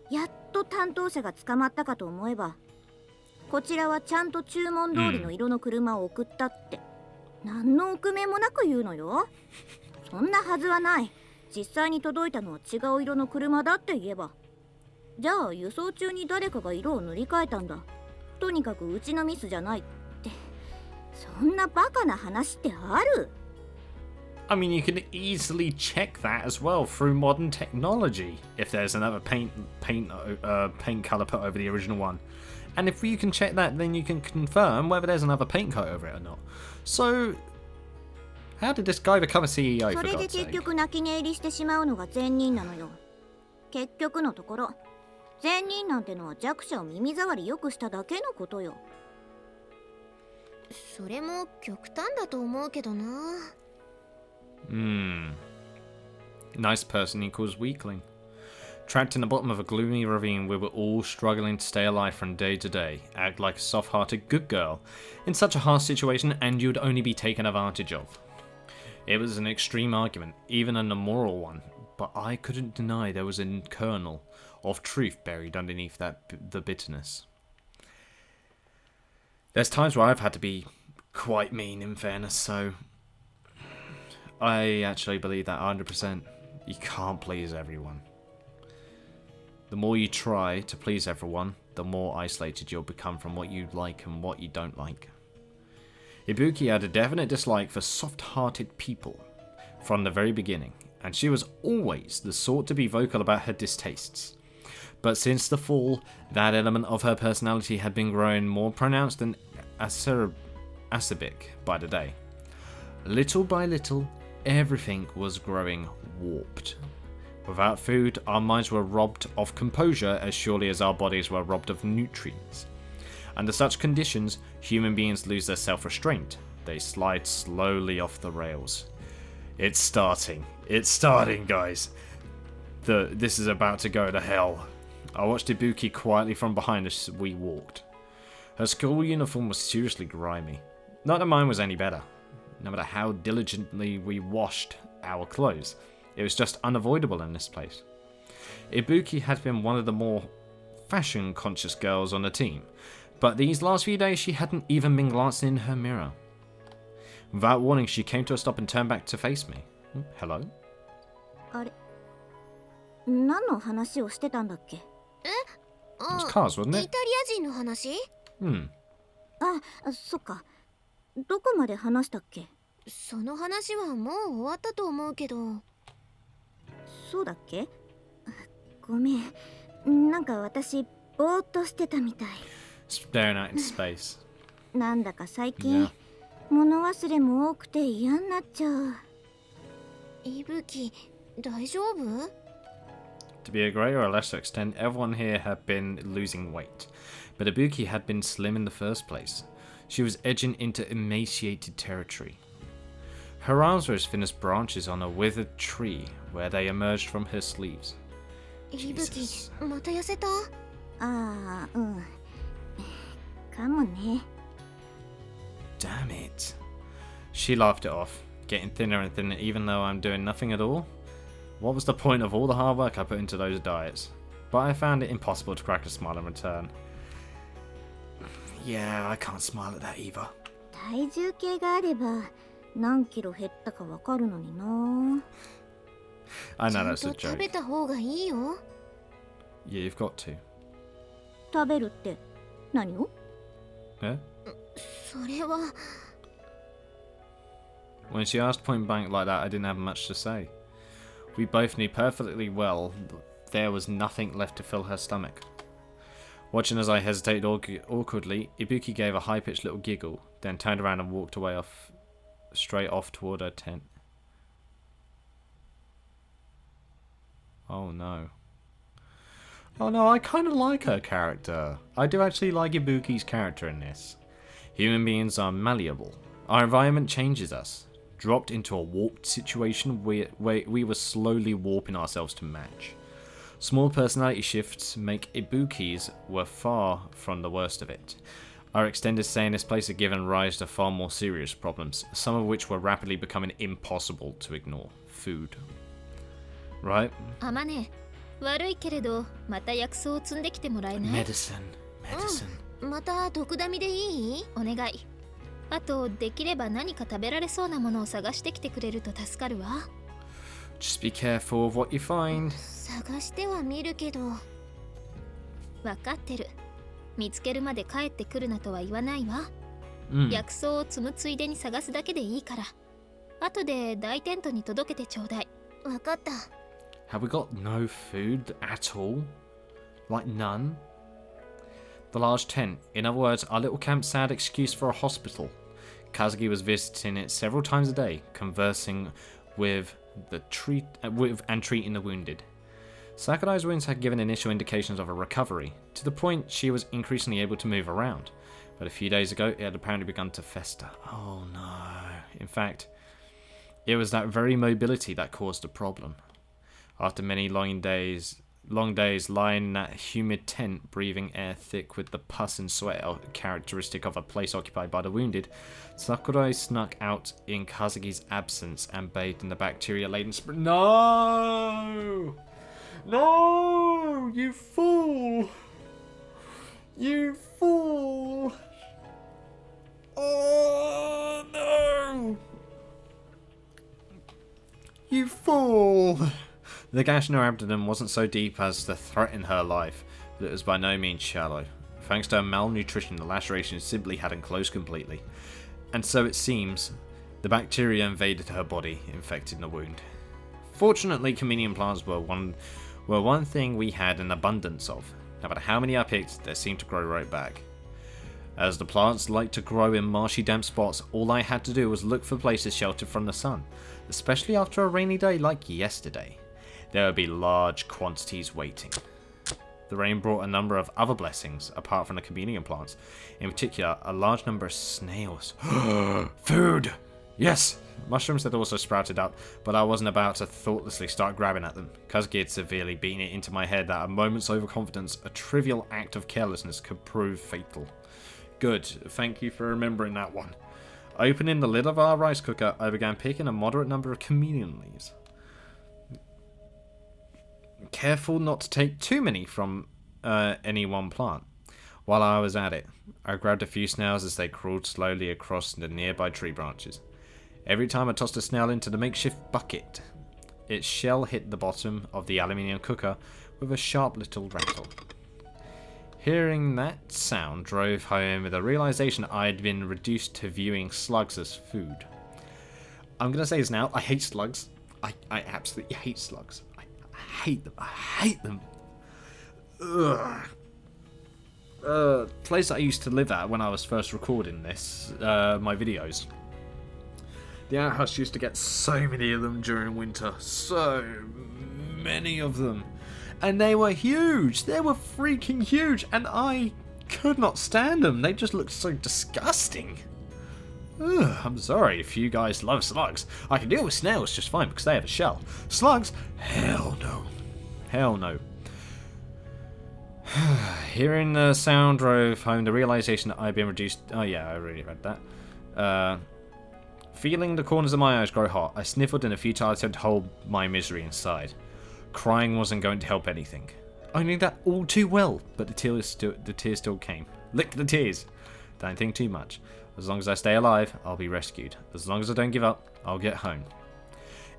やっと担当者が捕まったかと思えば、こちらはちゃんと注文通りの色の車を送ったって、何の臆面もなく言うのよ。そんなはずはない。実際に届いたのは違う色の車だって言えば、じゃあ輸送中に誰かが色を塗り替えたんだ。とにかくうちのミスじゃないって、そんなバカな話ってある？ I mean, you can easily check that as well through modern technology if there's another paint color put over the original one. And if you can check that, then you can confirm whether there's another paint coat over it or not. So, how did this guy become a CEO, そ for れで God's 結 sake? 局泣き寝入りしてしまうのが善人なのよ。結局のところ善人なんてのは弱者を耳障りよくしただけのことよ。それも極端だと思うけどな。Nice person equals weakling. Trapped in the bottom of a gloomy ravine, we were all struggling to stay alive from day to day, act like a soft-hearted good girl in such a harsh situation, and you'd only be taken advantage of. It was an extreme argument, even an immoral one, but I couldn't deny there was a kernel of truth buried underneath the bitterness. There's times where I've had to be quite mean, in fairness, so I actually believe that 100%. You can't please everyone. The more you try to please everyone, the more isolated you'll become from what you like and what you don't like. Ibuki had a definite dislike for soft-hearted people from the very beginning, and she was always the sort to be vocal about her distastes. But since the fall, that element of her personality had been growing more pronounced and acerbic by the day. Little by little, everything was growing warped. Without food, our minds were robbed of composure as surely as our bodies were robbed of nutrients. Under such conditions, human beings lose their self-restraint. They slide slowly off the rails. It's starting. It's starting, guys. This is about to go to hell. I watched Ibuki quietly from behind as we walked. Her school uniform was seriously grimy. Not that mine was any better. No matter how diligently we washed our clothes, it was just unavoidable in this place. Ibuki had been one of the more fashion-conscious girls on the team, but these last few days she hadn't even been glancing in her mirror. Without warning, she came to a stop and turned back to face me. Hello? あれ、何の話をしてたんだっけ？ It was cars, wasn't イ it? タリア人の話？あ、そっか。どこまで話したっけ？その話はもう終わったと思うけど。そうだっけ？ごめん。なんか私、ぼーっとしてたみたい。Staring out into space. なんだか最近、物忘れも多くて嫌になっちゃう。いぶき、大丈夫？ To be a greater or lesser extent, everyone here had been losing weight, but Ibuki had been slim in the first place. She was edging into emaciated territory. Her arms were as thin as branches on a withered tree where they emerged from her sleeves. いぶき、また痩せた？ああ、うん。かもね。Damn it. She laughed it off, getting thinner and thinner even though I'm doing nothing at all. What was the point of all the hard work I put into those diets? But I found it impossible to crack a smile in return. Yeah, I can't smile at that either. 体重計があれば何キロ減ったかわかるのにな。I ち know ゃん that's a と食 joke. べた方がいいよ。Yeah, you've got to. 食べるって何を？ Yeah? それは。When she asked point blank like that, I didn't have much to say. We both knew perfectly well there was nothing left to fill her stomach. Watching as I hesitated awkwardly, Ibuki gave a high-pitched little giggle, then turned around and walked away straight off toward her tent. Oh no. Oh no, I kind of like her character. I do actually like Ibuki's character in this. Human beings are malleable. Our environment changes us. Dropped into a warped situation where we were slowly warping ourselves to match. Small personality shifts make Ibuki's were far from the worst of it. Our extended stay in this place had given rise to far more serious problems, some of which were rapidly becoming impossible to ignore. Food. Right? あまね、悪いけれどまた薬草を積んできてもらえない？ Medicine. また毒ダミでいい？お願い。あとできれば何か食べられそうなものを探してきてくれると助かるわ。 Just be careful of what you find. 探してはみるけど。わかってる。見つけるまで帰ってくるなとは言わないわ。薬草を積むついでに探すだけでいいから。後で大テントに届けてちょうだい。わかった。Have we got no food at all? Like none? The large tent, in other words, our little camp's sad excuse for a hospital. Kazuki was visiting it several times a day, conversing with and treating the wounded. Sakurai's wounds had given initial indications of a recovery, to the point she was increasingly able to move around. But a few days ago, it had apparently begun to fester. Oh no. In fact, it was that very mobility that caused the problem. After many long days lying in that humid tent, breathing air thick with the pus and sweat characteristic of a place occupied by the wounded, Sakurai snuck out in Kazuki's absence and bathed in the bacteria-laden spring. No! No! You fool! You fool! Oh no! You fool! The gash in her abdomen wasn't so deep as to threaten her life, but it was by no means shallow. Thanks to her malnutrition, the laceration simply hadn't closed completely. And so it seems, the bacteria invaded her body, infecting the wound. Fortunately, chameleon plants were one thing we had an abundance of. No matter how many I picked, they seemed to grow right back. As the plants like to grow in marshy damp spots, all I had to do was look for places sheltered from the sun, especially after a rainy day like yesterday. There would be large quantities waiting. The rain brought a number of other blessings, apart from the chameleon plants. In particular, a large number of snails. Food! Yes! Mushrooms had also sprouted up, but I wasn't about to thoughtlessly start grabbing at them. Kazuki had severely beaten it into my head that a moment's overconfidence, a trivial act of carelessness, could prove fatal. Good, thank you for remembering that one. Opening the lid of our rice cooker, I began picking a moderate number of chameleon leaves. Careful not to take too many from any one plant. While I was at it, I grabbed a few snails as they crawled slowly across the nearby tree branches. Every time I tossed a snail into the makeshift bucket, its shell hit the bottom of the aluminium cooker with a sharp little rattle. Hearing that sound drove home with the realization I had been reduced to viewing slugs as food. I'm going to say this now, I hate slugs. I absolutely hate slugs. I hate them. I hate them. Ugh. Place I used to live at when I was first recording this, my videos. The outhouse used to get so many of them during winter. So many of them. And they were huge. They were freaking huge. And I could not stand them. They just looked so disgusting. Ugh, I'm sorry if you guys love slugs. I can deal with snails just fine because they have a shell. Slugs? Hell no. Hell no. Hearing the sound drove home the realization that I'd been reduced... Oh yeah, I already read that. Feeling the corners of my eyes grow hot, I sniffled in a futile attempt to hold my misery inside. Crying wasn't going to help anything. I knew that all too well, but the tears still came. Lick the tears. Don't think too much. As long as I stay alive, I'll be rescued. As long as I don't give up, I'll get home.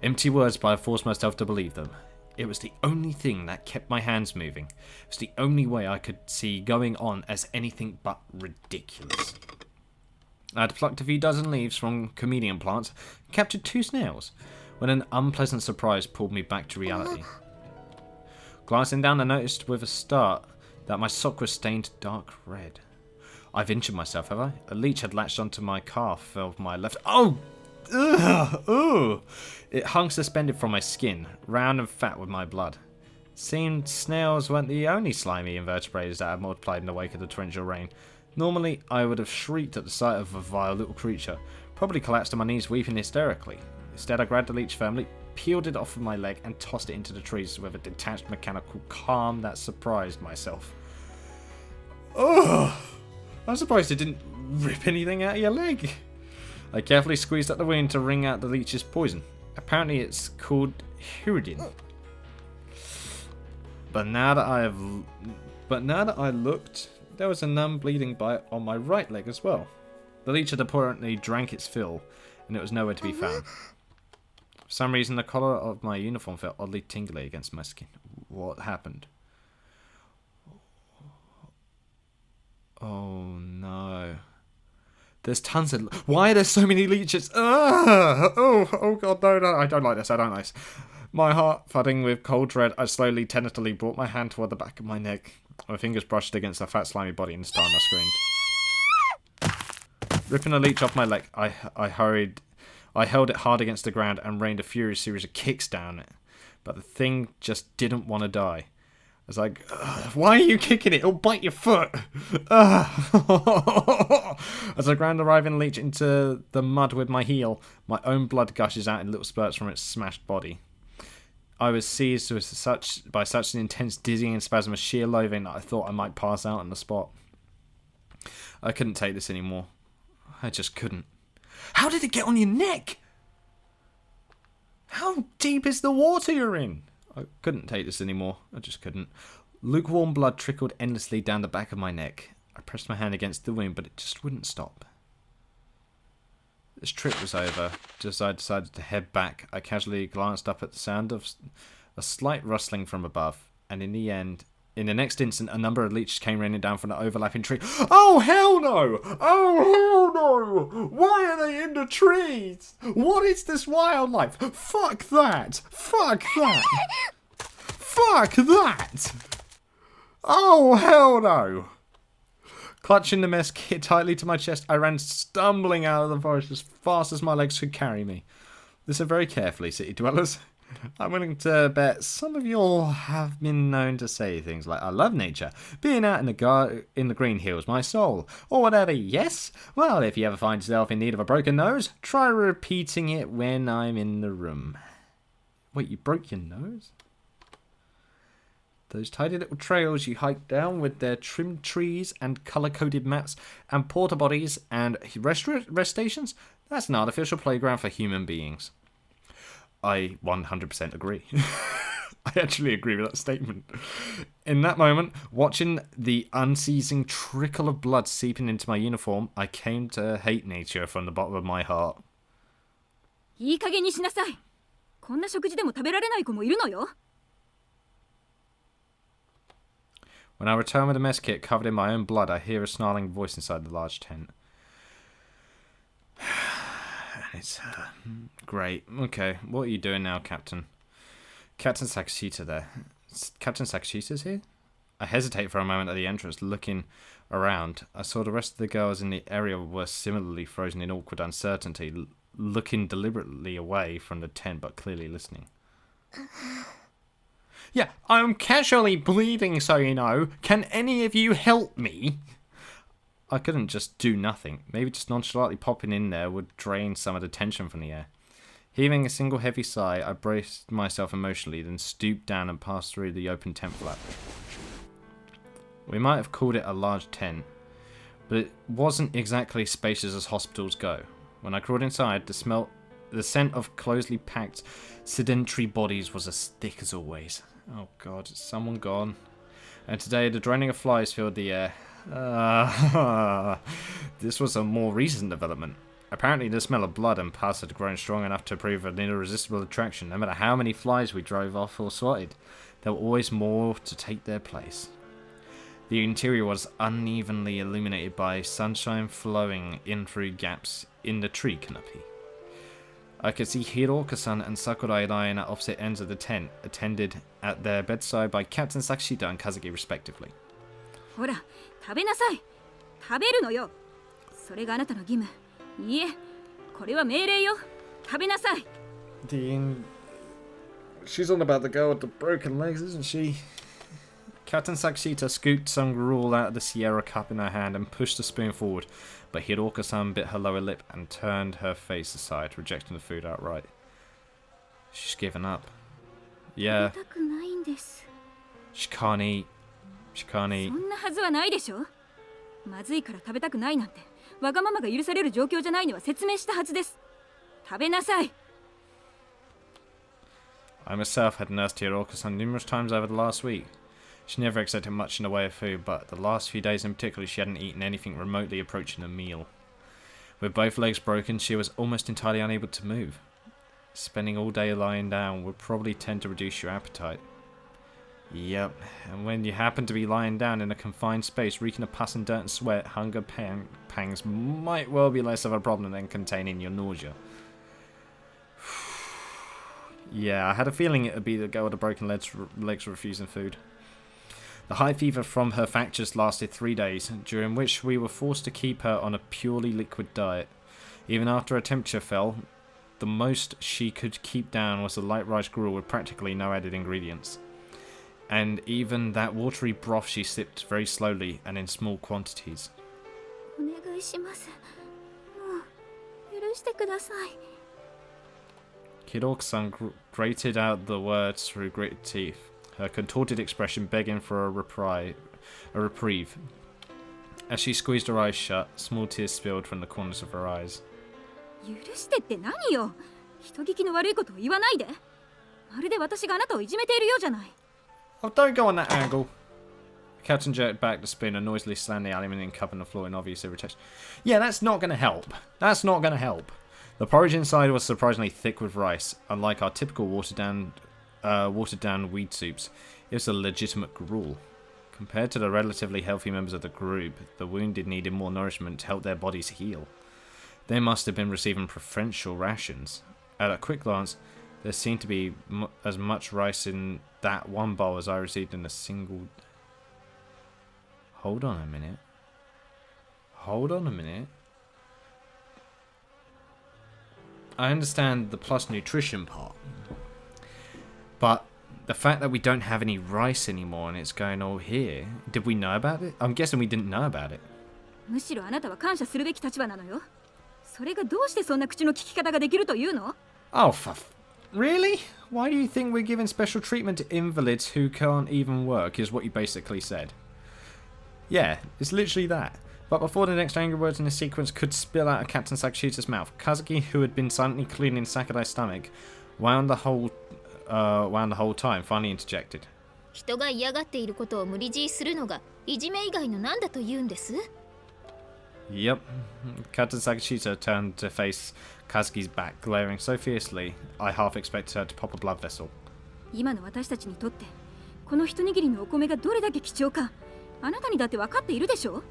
Empty words, but I forced myself to believe them. It was the only thing that kept my hands moving. It was the only way I could see going on as anything but ridiculous. I had plucked a few dozen leaves from chameleon plants and captured 2 snails, when an unpleasant surprise pulled me back to reality. Glancing down, I noticed with a start that my sock was stained dark red. I've injured myself, have I? A leech had latched onto my calf of my left... Oh! Ugh! Ugh! It hung suspended from my skin, round and fat with my blood. It seemed snails weren't the only slimy invertebrates that had multiplied in the wake of the torrential rain. Normally, I would have shrieked at the sight of a vile little creature, probably collapsed on my knees weeping hysterically. Instead, I grabbed the leech firmly, peeled it off of my leg, and tossed it into the trees with a detached mechanical calm that surprised myself. Ugh! I'm surprised it didn't rip anything out of your leg. I carefully squeezed at the wound to wring out the leech's poison. Apparently it's called Hiridin. But now that I looked, there was a numb bleeding bite on my right leg as well. The leech had apparently drank its fill, and it was nowhere to be found. For some reason, the collar of my uniform felt oddly tingly against my skin. What happened? Oh no. There's tons of... Why are there so many leeches? Oh god, no, I don't like this, My heart thudding with cold dread, I slowly, tentatively brought my hand toward the back of my neck. My fingers brushed against the fat, slimy body and started I screamed. Ripping a leech off my leg, I held it hard against the ground and rained a furious series of kicks down it. But the thing just didn't want to die. I was like, why are you kicking it? It'll bite your foot. As I ground the writhing leech into the mud with my heel, my own blood gushes out in little spurts from its smashed body. I was seized by such an intense dizzying and spasm of sheer loathing that I thought I might pass out on the spot. I couldn't take this anymore. I just couldn't. How did it get on your neck? How deep is the water you're in? I couldn't take this anymore. I just couldn't. Lukewarm blood trickled endlessly down the back of my neck. I pressed my hand against the wound, but it just wouldn't stop. This trip was over. Just as I decided to head back, I casually glanced up at the sound of a slight rustling from above, and in the next instant, a number of leeches came raining down from the overlapping tree. Oh, hell no! Oh, hell no! Why are they in the trees? What is this wildlife? Fuck that! Fuck that! Fuck that! Oh, hell no! Clutching the mess kit tightly to my chest, I ran stumbling out of the forest as fast as my legs could carry me. Listen very carefully, city dwellers. I'm willing to bet some of you all have been known to say things like, I love nature, being out in the green hills, my soul, or whatever, yes? Well, if you ever find yourself in need of a broken nose, try repeating it when I'm in the room. Wait, you broke your nose? Those tidy little trails you hike down with their trimmed trees and colour-coded maps and porta bodies and rest stations, that's an artificial playground for human beings. I 100% agree. I actually agree with that statement. In that moment, watching the unceasing trickle of blood seeping into my uniform, I came to hate nature from the bottom of my heart. いい加減にしなさい。こんな食事でも食べられない子もいるのよ。When I return with a mess kit covered in my own blood, I hear a snarling voice inside the large tent. It's great. Okay, what are you doing now, Captain? Captain Sakashita there. Captain Sakashita's here? I hesitate for a moment at the entrance, looking around. I saw the rest of the girls in the area were similarly frozen in awkward uncertainty, looking deliberately away from the tent but clearly listening. Yeah, I'm casually bleeding, so you know. Can any of you help me? I couldn't just do nothing. Maybe just nonchalantly popping in there would drain some of the tension from the air. Heaving a single heavy sigh, I braced myself emotionally, then stooped down and passed through the open tent flap. We might have called it a large tent, but it wasn't exactly spacious as hospitals go. When I crawled inside, the scent of closely packed, sedentary bodies was as thick as always. Oh god, is someone gone? And today the droning of flies filled the air. This was a more recent development. Apparently the smell of blood and pus had grown strong enough to prove an irresistible attraction. No matter how many flies we drove off or swatted, there were always more to take their place. The interior was unevenly illuminated by sunshine flowing in through gaps in the tree canopy. I could see Hiroka-san and Sakurai lying at opposite ends of the tent, attended at their bedside by Captain Sakashita and Kazuki respectively. ほら、食べなさい。食べるのよ。それがあなたの義務。いいえ、これは命令よ。食べなさい。 She's on about the girl with the broken legs, isn't she? Captain Sakashita scooped some gruel out of the Sierra cup in her hand and pushed the spoon forward, but Hiroka-san bit her lower lip and turned her face aside, rejecting the food outright. She's given up. Yeah. 食べたくないんです。 She can't eat. She can't eat. そんなはずはないでしょ。まずいから食べたくないなんて、わがままが許される状況じゃないのは説明したはずです。食べなさい。 I myself had nursed Hiroka-san numerous times over the last week. She never accepted much in the way of food, but the last few days in particular she hadn't eaten anything remotely approaching a meal. With both legs broken, she was almost entirely unable to move. Spending all day lying down would probably tend to reduce your appetite. Yep, and when you happen to be lying down in a confined space reeking of pus and dirt and sweat, hunger pangs might well be less of a problem than containing your nausea. Yeah, I had a feeling it would be the girl with the broken legs refusing food. The high fever from her fractures lasted 3 days, during which we were forced to keep her on a purely liquid diet. Even after her temperature fell, the most she could keep down was a light rice gruel with practically no added ingredients. And even that watery broth she sipped very slowly and in small quantities. お願いします。もう許してください。 Kidork-san grated out the words through gritted teeth, her contorted expression begging for a reprieve. As she squeezed her eyes shut, small tears spilled from the corners of her eyes. 許してって何よ。人聞きの悪いことを言わないで。まるで私があなたをいじめているようじゃない。 Oh, don't go on that angle. The captain jerked back the spoon and noisily slammed the aluminium cup on the floor in obvious irritation. Yeah, that's not going to help. That's not going to help. The porridge inside was surprisingly thick with rice. Unlike our typical watered down weed soups, it was a legitimate gruel. Compared to the relatively healthy members of the group, the wounded needed more nourishment to help their bodies heal. They must have been receiving preferential rations. At a quick glance, there seemed to be as much rice in that one bowl as I received in a single... Hold on a minute. Hold on a minute. I understand the plus nutrition part. But the fact that we don't have any rice anymore and it's going all here, did we know about it? I'm guessing we didn't know about it. むしろあなたは感謝するべき立場なのよ。それがどうしてそんな口の利き方ができるというの？ Oh, really? Why do you think we're giving special treatment to invalids who can't even work, is what you basically said. Yeah, it's literally that. But before the next angry words in the sequence could spill out of Captain Sakashita's mouth, Kazuki, who had been silently cleaning Sakadai's stomach, wound the whole time, finally interjected. 人が嫌がっていることを無理強いするのがいじめ以外の何だと言うんです？ Yep. Captain Sakashita turned to face Kazuki's back, glaring so fiercely, I half expected her to pop a blood vessel. 今の私たちにとってこの一握りのお米がどれだけ貴重かあなたにだって分かっているでしょ？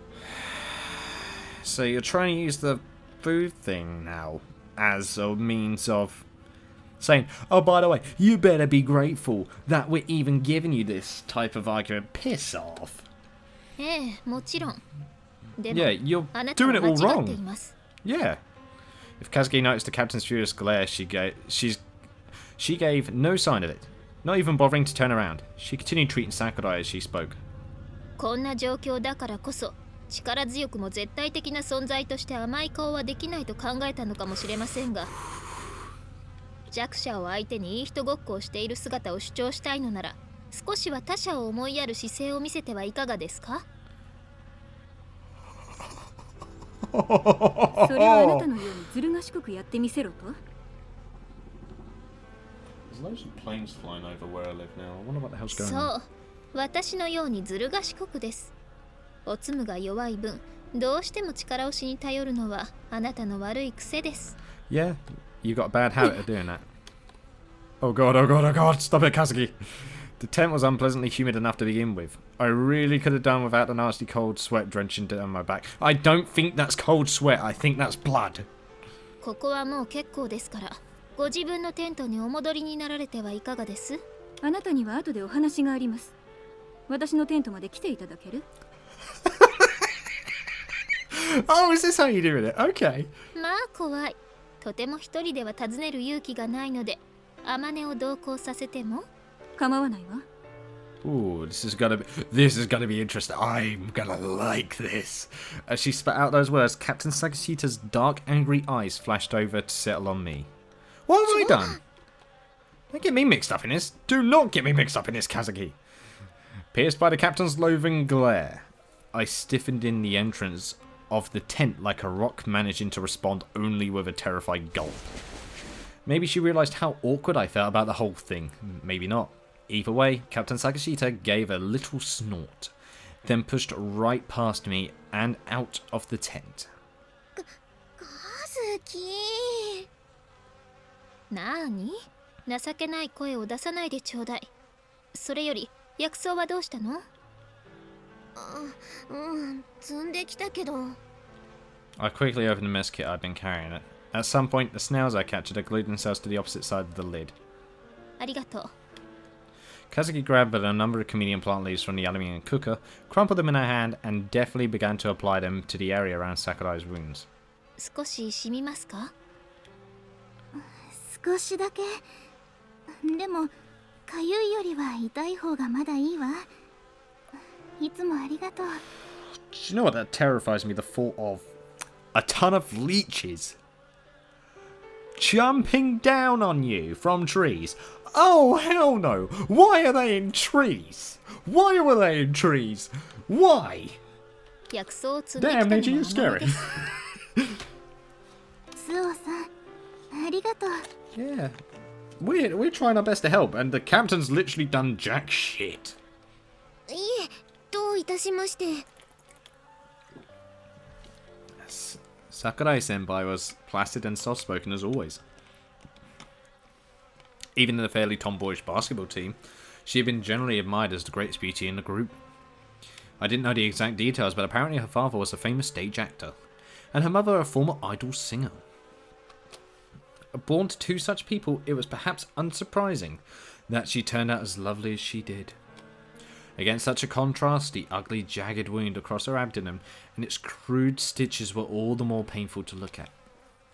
So you're trying to use the food thing now as a means of saying, oh, by the way, you better be grateful that we're even giving you this type of argument. Piss off. ええ、もちろん。でも、 Yeah, you're あなたは doing it 間 all 違ってい wrong. ます。 Yeah. If Kazuki noticed the captain's furious glare, she gave no sign of it, not even bothering to turn around. She continued treating Sakurai as she spoke. こんな状況だからこそ力強くも絶対的な存在として甘い顔はできないと考えたのかもしれませんが、弱者を相手にいい人ごっこをしている姿を主張したいのなら少しは他者を思いやる姿勢を見せてはいかがですか？それはあなたのようにずる賢くやってみせろと？ There's loads of planes flying over where I live now. I wonder what the hell's going そ on. う、私のようにずる賢くです。おつむが弱い分、どうしても力押しに頼るのはあなたの悪い癖です。Yeah, you got a bad habit of doing that. Oh god, oh god, oh god, stop it, Kazuki. The tent was unpleasantly humid enough to begin with. I really could have done without the nasty cold sweat drenching down my back. I don't think that's cold sweat, I think that's blood. ここはもう結構ですから、ご自分のテントにお戻りになられてはいかがです？あなたには後でお話があります。私のテントまで来ていただける？ Oh, is this how you do it? Okay. まあ怖い。とても一人では訪ねる勇気がないので、アマネを同行させても？構わないわ。 Ooh, this is gonna be interesting. I'm gonna like this. As she spat out those words, Captain Sakashita's dark, angry eyes flashed over to settle on me. What have I done? Don't get me mixed up in this. Do not get me mixed up in this, Kazuki. Pierced by the captain's loathing glare, I stiffened in the entrance of the tent like a rock, managing to respond only with a terrified gulp. Maybe she realised how awkward I felt about the whole thing. Maybe not. Either way, Captain Sakashita gave a little snort, then pushed right past me and out of the tent. カズキ。なーに？情けない声を出さないでちょうだい。それより薬草はどうしたの？積んできたけど。 I quickly opened the mess kit I'd been carrying. At some point, the snails I captured had glued themselves to the opposite side of the lid. ありがとう。Kazuki grabbed a number of comedian plant leaves from the aluminium cooker, crumpled them in her hand, and deftly began to apply them to the area around Sakurai's wounds. 少し染みますか？少しだけ。でもかゆいよりは痛い方がまだいいわ。いつもありがとう。 Do you know what? That terrifies me, the thought of a ton of leeches jumping down on you from trees. Oh, hell no! Why are they in trees? Why were they in trees? Why? 薬草を積んできた Damn, の Neji, も you're scary. スオさん、ありがとう。 Yeah. We're trying our best to help, and the captain's literally done jack shit. いえ、どういたしまして。Sakurai-senpai was placid and soft-spoken as always. Even in the fairly tomboyish basketball team, she had been generally admired as the greatest beauty in the group. I didn't know the exact details, but apparently her father was a famous stage actor, and her mother a former idol singer. Born to two such people, it was perhaps unsurprising that she turned out as lovely as she did. Against such a contrast, the ugly, jagged wound across her abdomen and its crude stitches were all the more painful to look at.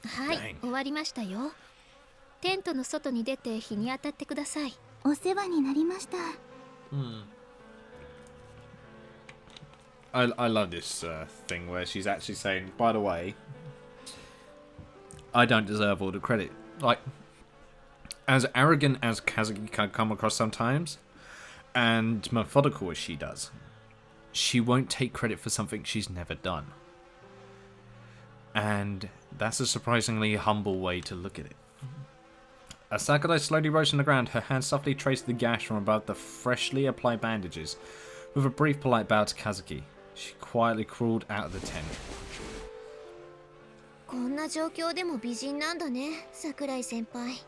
はい、終わりましたよ。テントの外に出て日に当たってください。お世話になりました。I love this thing where she's actually saying, by the way, I don't deserve all the credit. Like, as arrogant as Kazuki can come across sometimes, and methodical as she does, she won't take credit for something she's never done. And that's a surprisingly humble way to look at it. As Sakurai slowly rose from the ground, her hand softly traced the gash from above the freshly applied bandages. With a brief polite bow to Kazuki, she quietly crawled out of the tent. こんな状況でも美人なんだね、桜井先輩。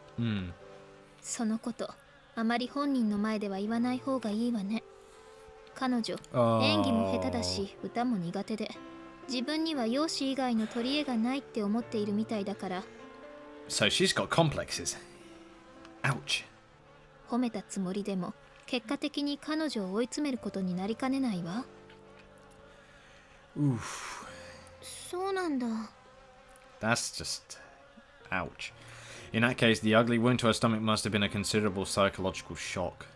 そのこと、あまり本人の前では言わない方がいいわね。彼女、演技も下手だし、歌も苦手で、自分には容姿以外の取り柄がないって思っているみたいだから。So she's got complexes. Ouch. 褒めたつもりでも、結果的に彼女を追い詰めることになりかねないわ。Oof. そうなんだ。That's just... ouch. In that case, the ugly wound to her stomach must have been a considerable psychological shock.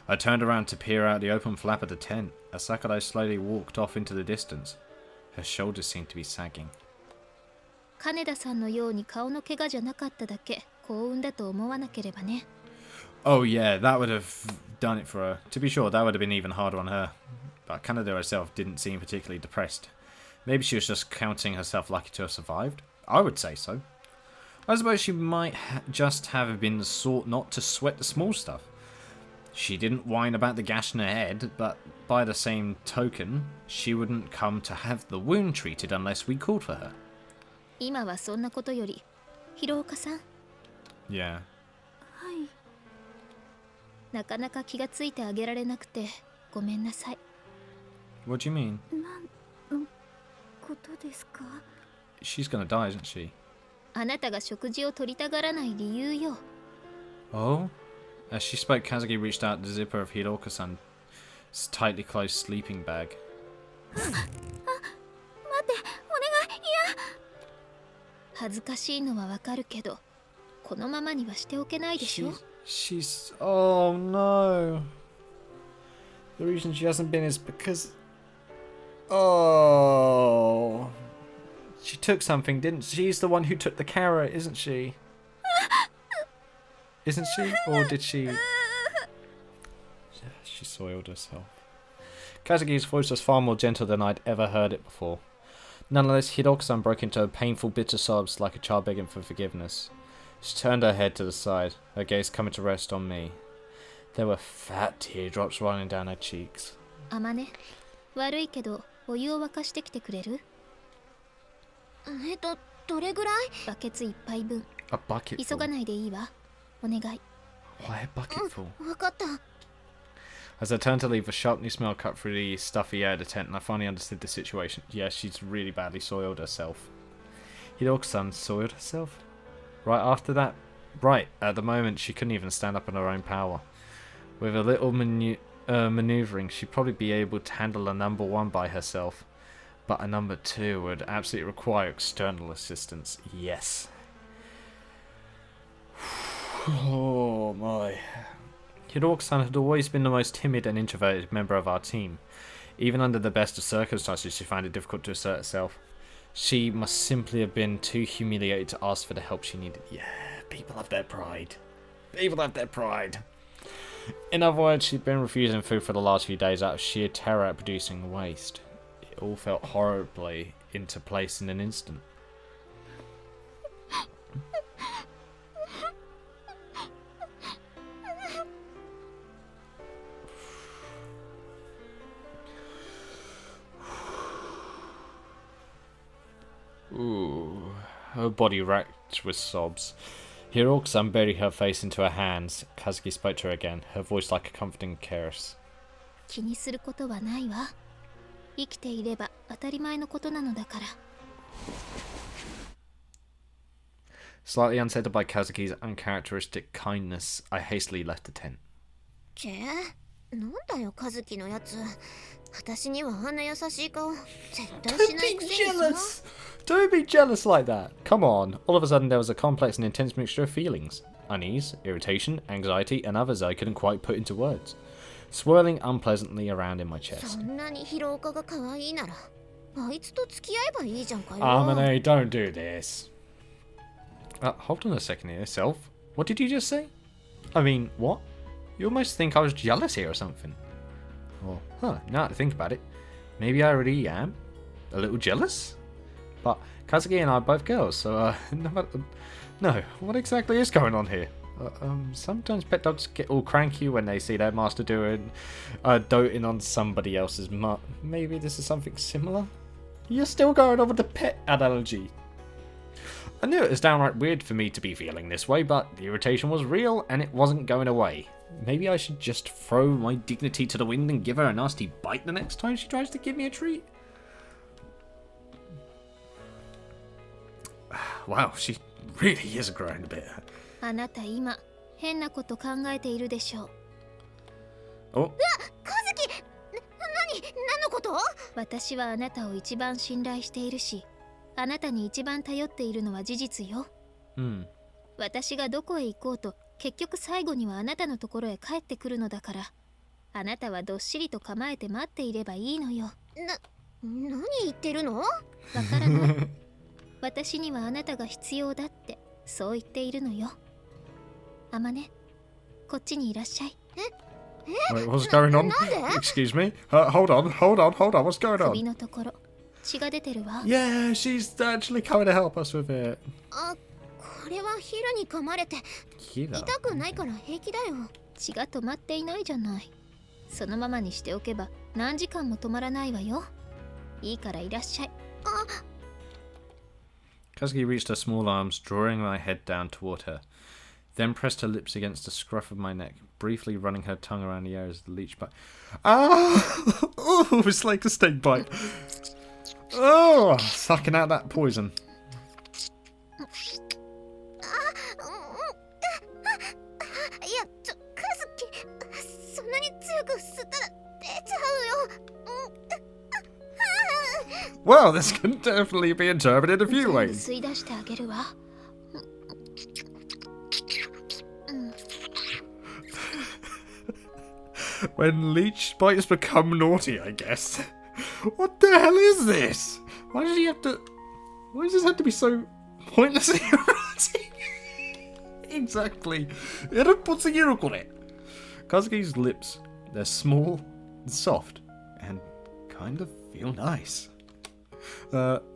I turned around to peer out the open flap of the tent, as Sakurai slowly walked off into the distance. Her shoulders seemed to be sagging. 金田さんのように顔の怪我じゃなかっただけ幸運だと思わなければね。Oh yeah, that would have done it for her. To be sure, that would have been even harder on her. But Kaneda herself didn't seem particularly depressed. Maybe she was just counting herself lucky to have survived. I would say so. I suppose she might just have been the sort not to sweat the small stuff. She didn't whine about the gash in her head, but by the same token, she wouldn't come to have the wound treated unless we called for her. 今はそんなことより、広岡さん。Yeah. はい。なかなか気がついてあげられなくてごめんなさい。What do you mean? なんのことですか？ She's gonna die, isn't she? あなたが食事を取りたがらない理由よ。Oh? As she spoke, Kazuki reached out the zipper of Hiroka-san's tightly closed sleeping bag. 待って、お願い、いや。恥ずかしいのはわかるけど、このままにはしておけないでしょ。She's... Oh no. The reason she hasn't been is because... Oh... She took something, didn't she? She's the one who took the carrot, isn't she? Isn't she? Or did she... She soiled herself. Kazuki's voice was far more gentle than I'd ever heard it before. Nonetheless, Hiroka-san broke into painful, bitter sobs like a child begging for forgiveness. She turned her head to the side, her gaze coming to rest on me. There were fat teardrops running down her cheeks. Amane, 悪いけど、お湯を沸かしてきてくれる？どれぐらい？バケツ一杯分。A bucket 急 full. がないでいいわ。お願い。Why a bucket full? わかった。As I turned to leave, a sharp new smell cut through the stuffy air of the tent, and I finally understood the situation. Yeah, she's really badly soiled herself. Hiroka-san soiled herself? Right after that? Right, at the moment, she couldn't even stand up on her own power. With a little maneuvering, she'd probably be able to handle a number 1 by herself. But a number 2 would absolutely require external assistance. Yes. Oh my. Hiroko-san had always been the most timid and introverted member of our team. Even under the best of circumstances, she found it difficult to assert herself. She must simply have been too humiliated to ask for the help she needed. Yeah, people have their pride. People have their pride. In other words, she'd been refusing food for the last few days out of sheer terror at producing waste. It all felt horribly into place in an instant. Ooh, her body racked with sobs. Hiroko-san buried her face into her hands. Kazuki spoke to her again, her voice like a comforting caress. 気にすることはないわ。生きていれば当たり前のことなのだから。Slightly unsettled by Kazuki's uncharacteristic kindness, I hastily left the tent. なんだよカズキのやつ。私にはあんな優しい顔絶対しないくせにさ。 Don't be jealous like that. Come on. All of a sudden there was a complex and intense mixture of feelings. Unease, irritation, anxiety, and others I couldn't quite put into words. Swirling unpleasantly around in my chest. そんなに広岡が可愛いなら、あいつと付き合えばいいじゃんかよ。Amane, don't do this. Hold on a second here, Self. What did you just say? I mean, what? You almost think I was jealous here or something. Well, now to think about it, maybe I already am. A little jealous? But Kazuki and I are both girls, so, no, what exactly is going on here? Sometimes pet dogs get all cranky when they see their master doting on somebody else's Maybe this is something similar? You're still going on with the pet analogy. I knew it was downright weird for me to be feeling this way, but the irritation was real and it wasn't going away. Maybe I should just throw my dignity to the wind and give her a nasty bite the next time she tries to give me a treat. Wow, she really is growing a bit. あなた今変なこと考えているでしょう。Oh. カズキ、何のこと？私はあなたを一番信頼しているし、あなたに一番頼っているのは事実よ。私がどこへ行こうと結局最後にはあなたのところへ帰ってくるのだから、あなたはどっしりと構えて待っていればいいのよ。何言ってるの？わからない。私にはあなたが必要だってそう言っているのよ。あまね、こっちにいらっしゃい。Wait, what's going on? Excuse me. Hold on. What's going on? 首のところ血が出てるわ。Yeah, she's actually coming to help us with it. これはヒルに噛まれて痛くないから平気だよ。血が止まっていないじゃない。そのままにしておけば何時間も止まらないわよ。いいからいらっしゃい。Kazuki reached her small arms, drawing my head down toward her, then pressed her lips against the scruff of my neck, briefly running her tongue around the areas of the leech bite. Oh, it's like a snake bite. Oh, sucking out that poison. いや、カズキ、そんなに強く吸ったら出ちゃうよ。Well, this can definitely be interpreted a few ways. 吸い出してあげるわ。When leech bites become naughty, I guess. What the hell is this? Why does this have to be so pointlessly erotic? Exactly. Kazuki's lips, they're small, soft, and kind of feel nice.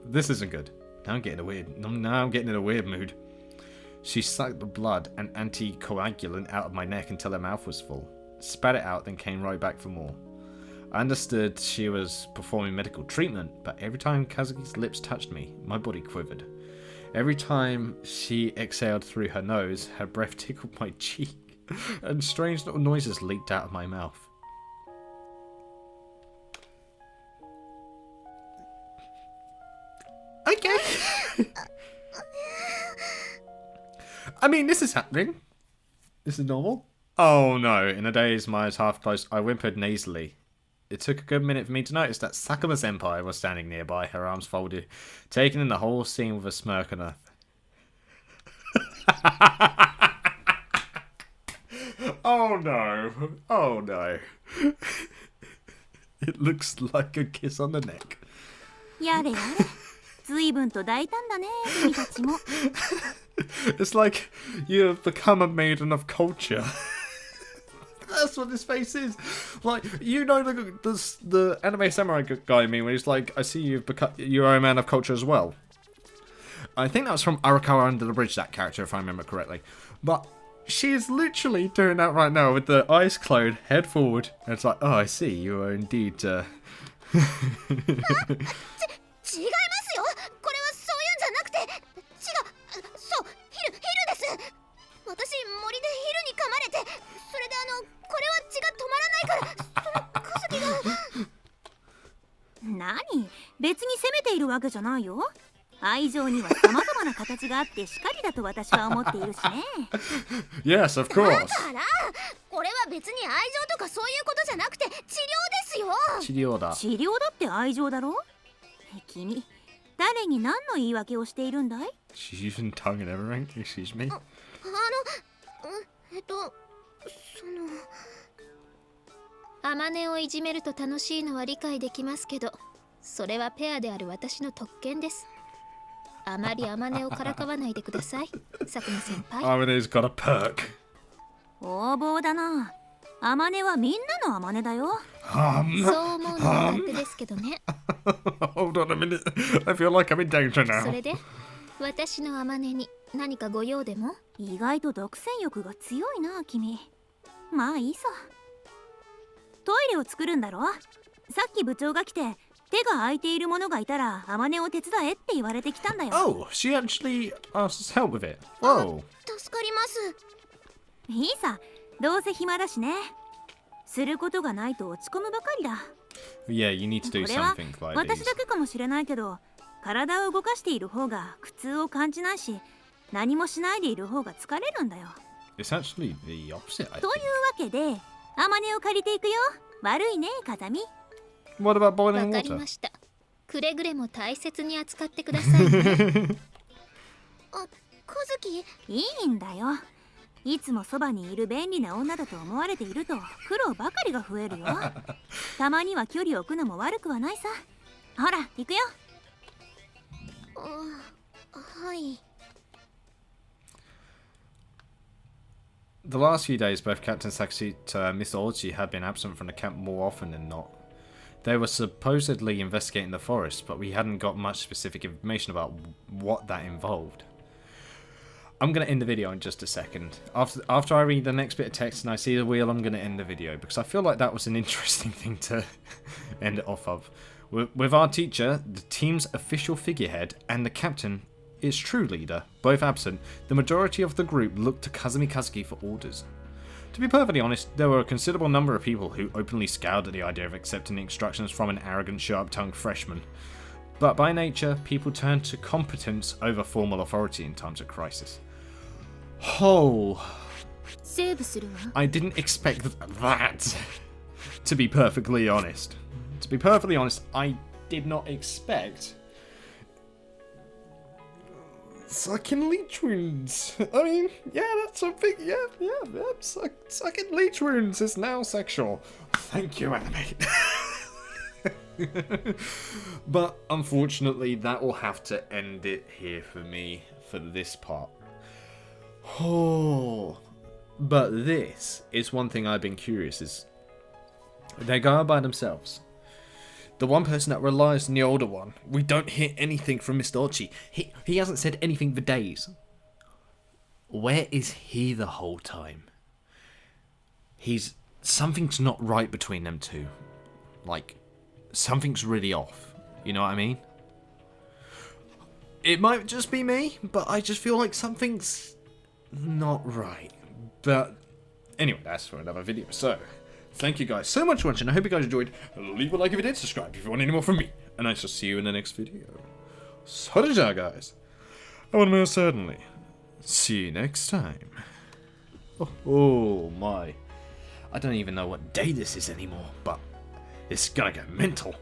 This isn't good. Now I'm getting in a weird mood. She sucked the blood and anticoagulant out of my neck until her mouth was full. Spat it out, then came right back for more. I understood she was performing medical treatment, but every time Kazuki's lips touched me, my body quivered. Every time she exhaled through her nose, her breath tickled my cheek, and strange little noises leaked out of my mouth. Okay. I mean, this is happening. This is normal. Oh no, in a daze, my eyes half closed, I whimpered nasally. It took a good minute for me to notice that Sakuma Senpai was standing nearby, her arms folded, taking in the whole scene with a smirk on her. Oh no, oh no. It looks like a kiss on the neck. やれやれ。随分と大胆だね、君たちも。It's like you have become a maiden of culture. That's what this face is. Like, you know the anime samurai guy I mean, where he's like, I see you're a man of culture as well. I think that was from Arakawa Under the Bridge, that character, if I remember correctly. But she is literally doing that right now with the eyes closed, head forward. And it's like, oh, I see, you are indeed... 違いますよ。これはそういうんじゃなくて、そうヒルです。私森でヒルに噛まれて、それでこれは血が止まらないから、そのカズキが。何？別に責めているわけじゃないよ。愛情には様々な形があってしかりだと私は思っているしね。Yes, of course. だからこれは別に愛情とかそういうことじゃなくて治療ですよ。治療だ。治療だって愛情だろ？君、誰に何の言い訳をしているんだい？ She's using tongue and everything. Excuse me. アマネをいじめると楽しいのは理解できますけど、それはペアである私の特権です。あまりアマネをからかわないでください、佐久間先輩。Amane's got a perk. 横暴だな。アマネはみんなのアマネだよ。そう思うのが勝手ですけどね。Hold on a minute. I feel like I'm in danger now. それで私のアマネに何かご用でも？意外と独占欲が強いな君。まあいいさ。トイレを作るんだろ。さっき部長が来て手が空いている者がいたらアマネを手伝えって言われてきたんだよ。Oh, she actually asked us help with it. Whoa. 助かります。いいさ、どうせ暇だしね。することがないと落ち込むばかりだ。Yeah, you need to do これは something like 私 these. だけかもしれないけど、体を動かしている方が苦痛を感じないし、何もしないでいる方が疲れるんだよ。It's actually the opposite, I というわけで、アマネを借りていくよ。悪いね、風見。 think. What about わ boiling かり water? ました。くれぐれも大切に扱ってくださいね。カズキ、いいんだよ。いつもそばにいる便利な女だと思われていると苦労ばかりが増えるよ。たまには距離を置くのも悪くはないさ。ほら、行くよ。はい。The last few days, both Captain Sakashita and Mr. Ochi had been absent from the camp more often than not. They were supposedly investigating the forest, but we hadn't got much specific information about what that involved. I'm going to end the video in just a second. After I read the next bit of text and I see the wheel, I'm going to end the video, because I feel like that was an interesting thing to end it off of. With our teacher, the team's official figurehead, and the captain, its true leader, both absent, the majority of the group looked to Kazumi Kazuki for orders. To be perfectly honest, there were a considerable number of people who openly scowled at the idea of accepting instructions from an arrogant, sharp-tongued freshman. But by nature, people turn to competence over formal authority in times of crisis. Oh, セーブするわ。 I didn't expect that, to be perfectly honest. To be perfectly honest, I did not expect sucking leech wounds. I mean, yeah, that's a big, sucking leech wounds is now sexual. Thank you, anime. But unfortunately, that will have to end it here for me for this part. Oh, but this is one thing I've been curious is they go out by themselves. The one person that relies on the older one, we don't hear anything from Mr. Ochi. He hasn't said anything for days. Where is he the whole time? Something's not right between them two. Like, something's really off. You know what I mean? It might just be me, but I just feel like something's not right. But anyway, that's for another video. So, thank you guys so much for watching. I hope you guys enjoyed. Leave a like if you did, subscribe if you want any more from me. And I shall see you in the next video. So did ya, guys. I will most certainly see you next time. Oh my. I don't even know what day this is anymore, but it's gonna get mental.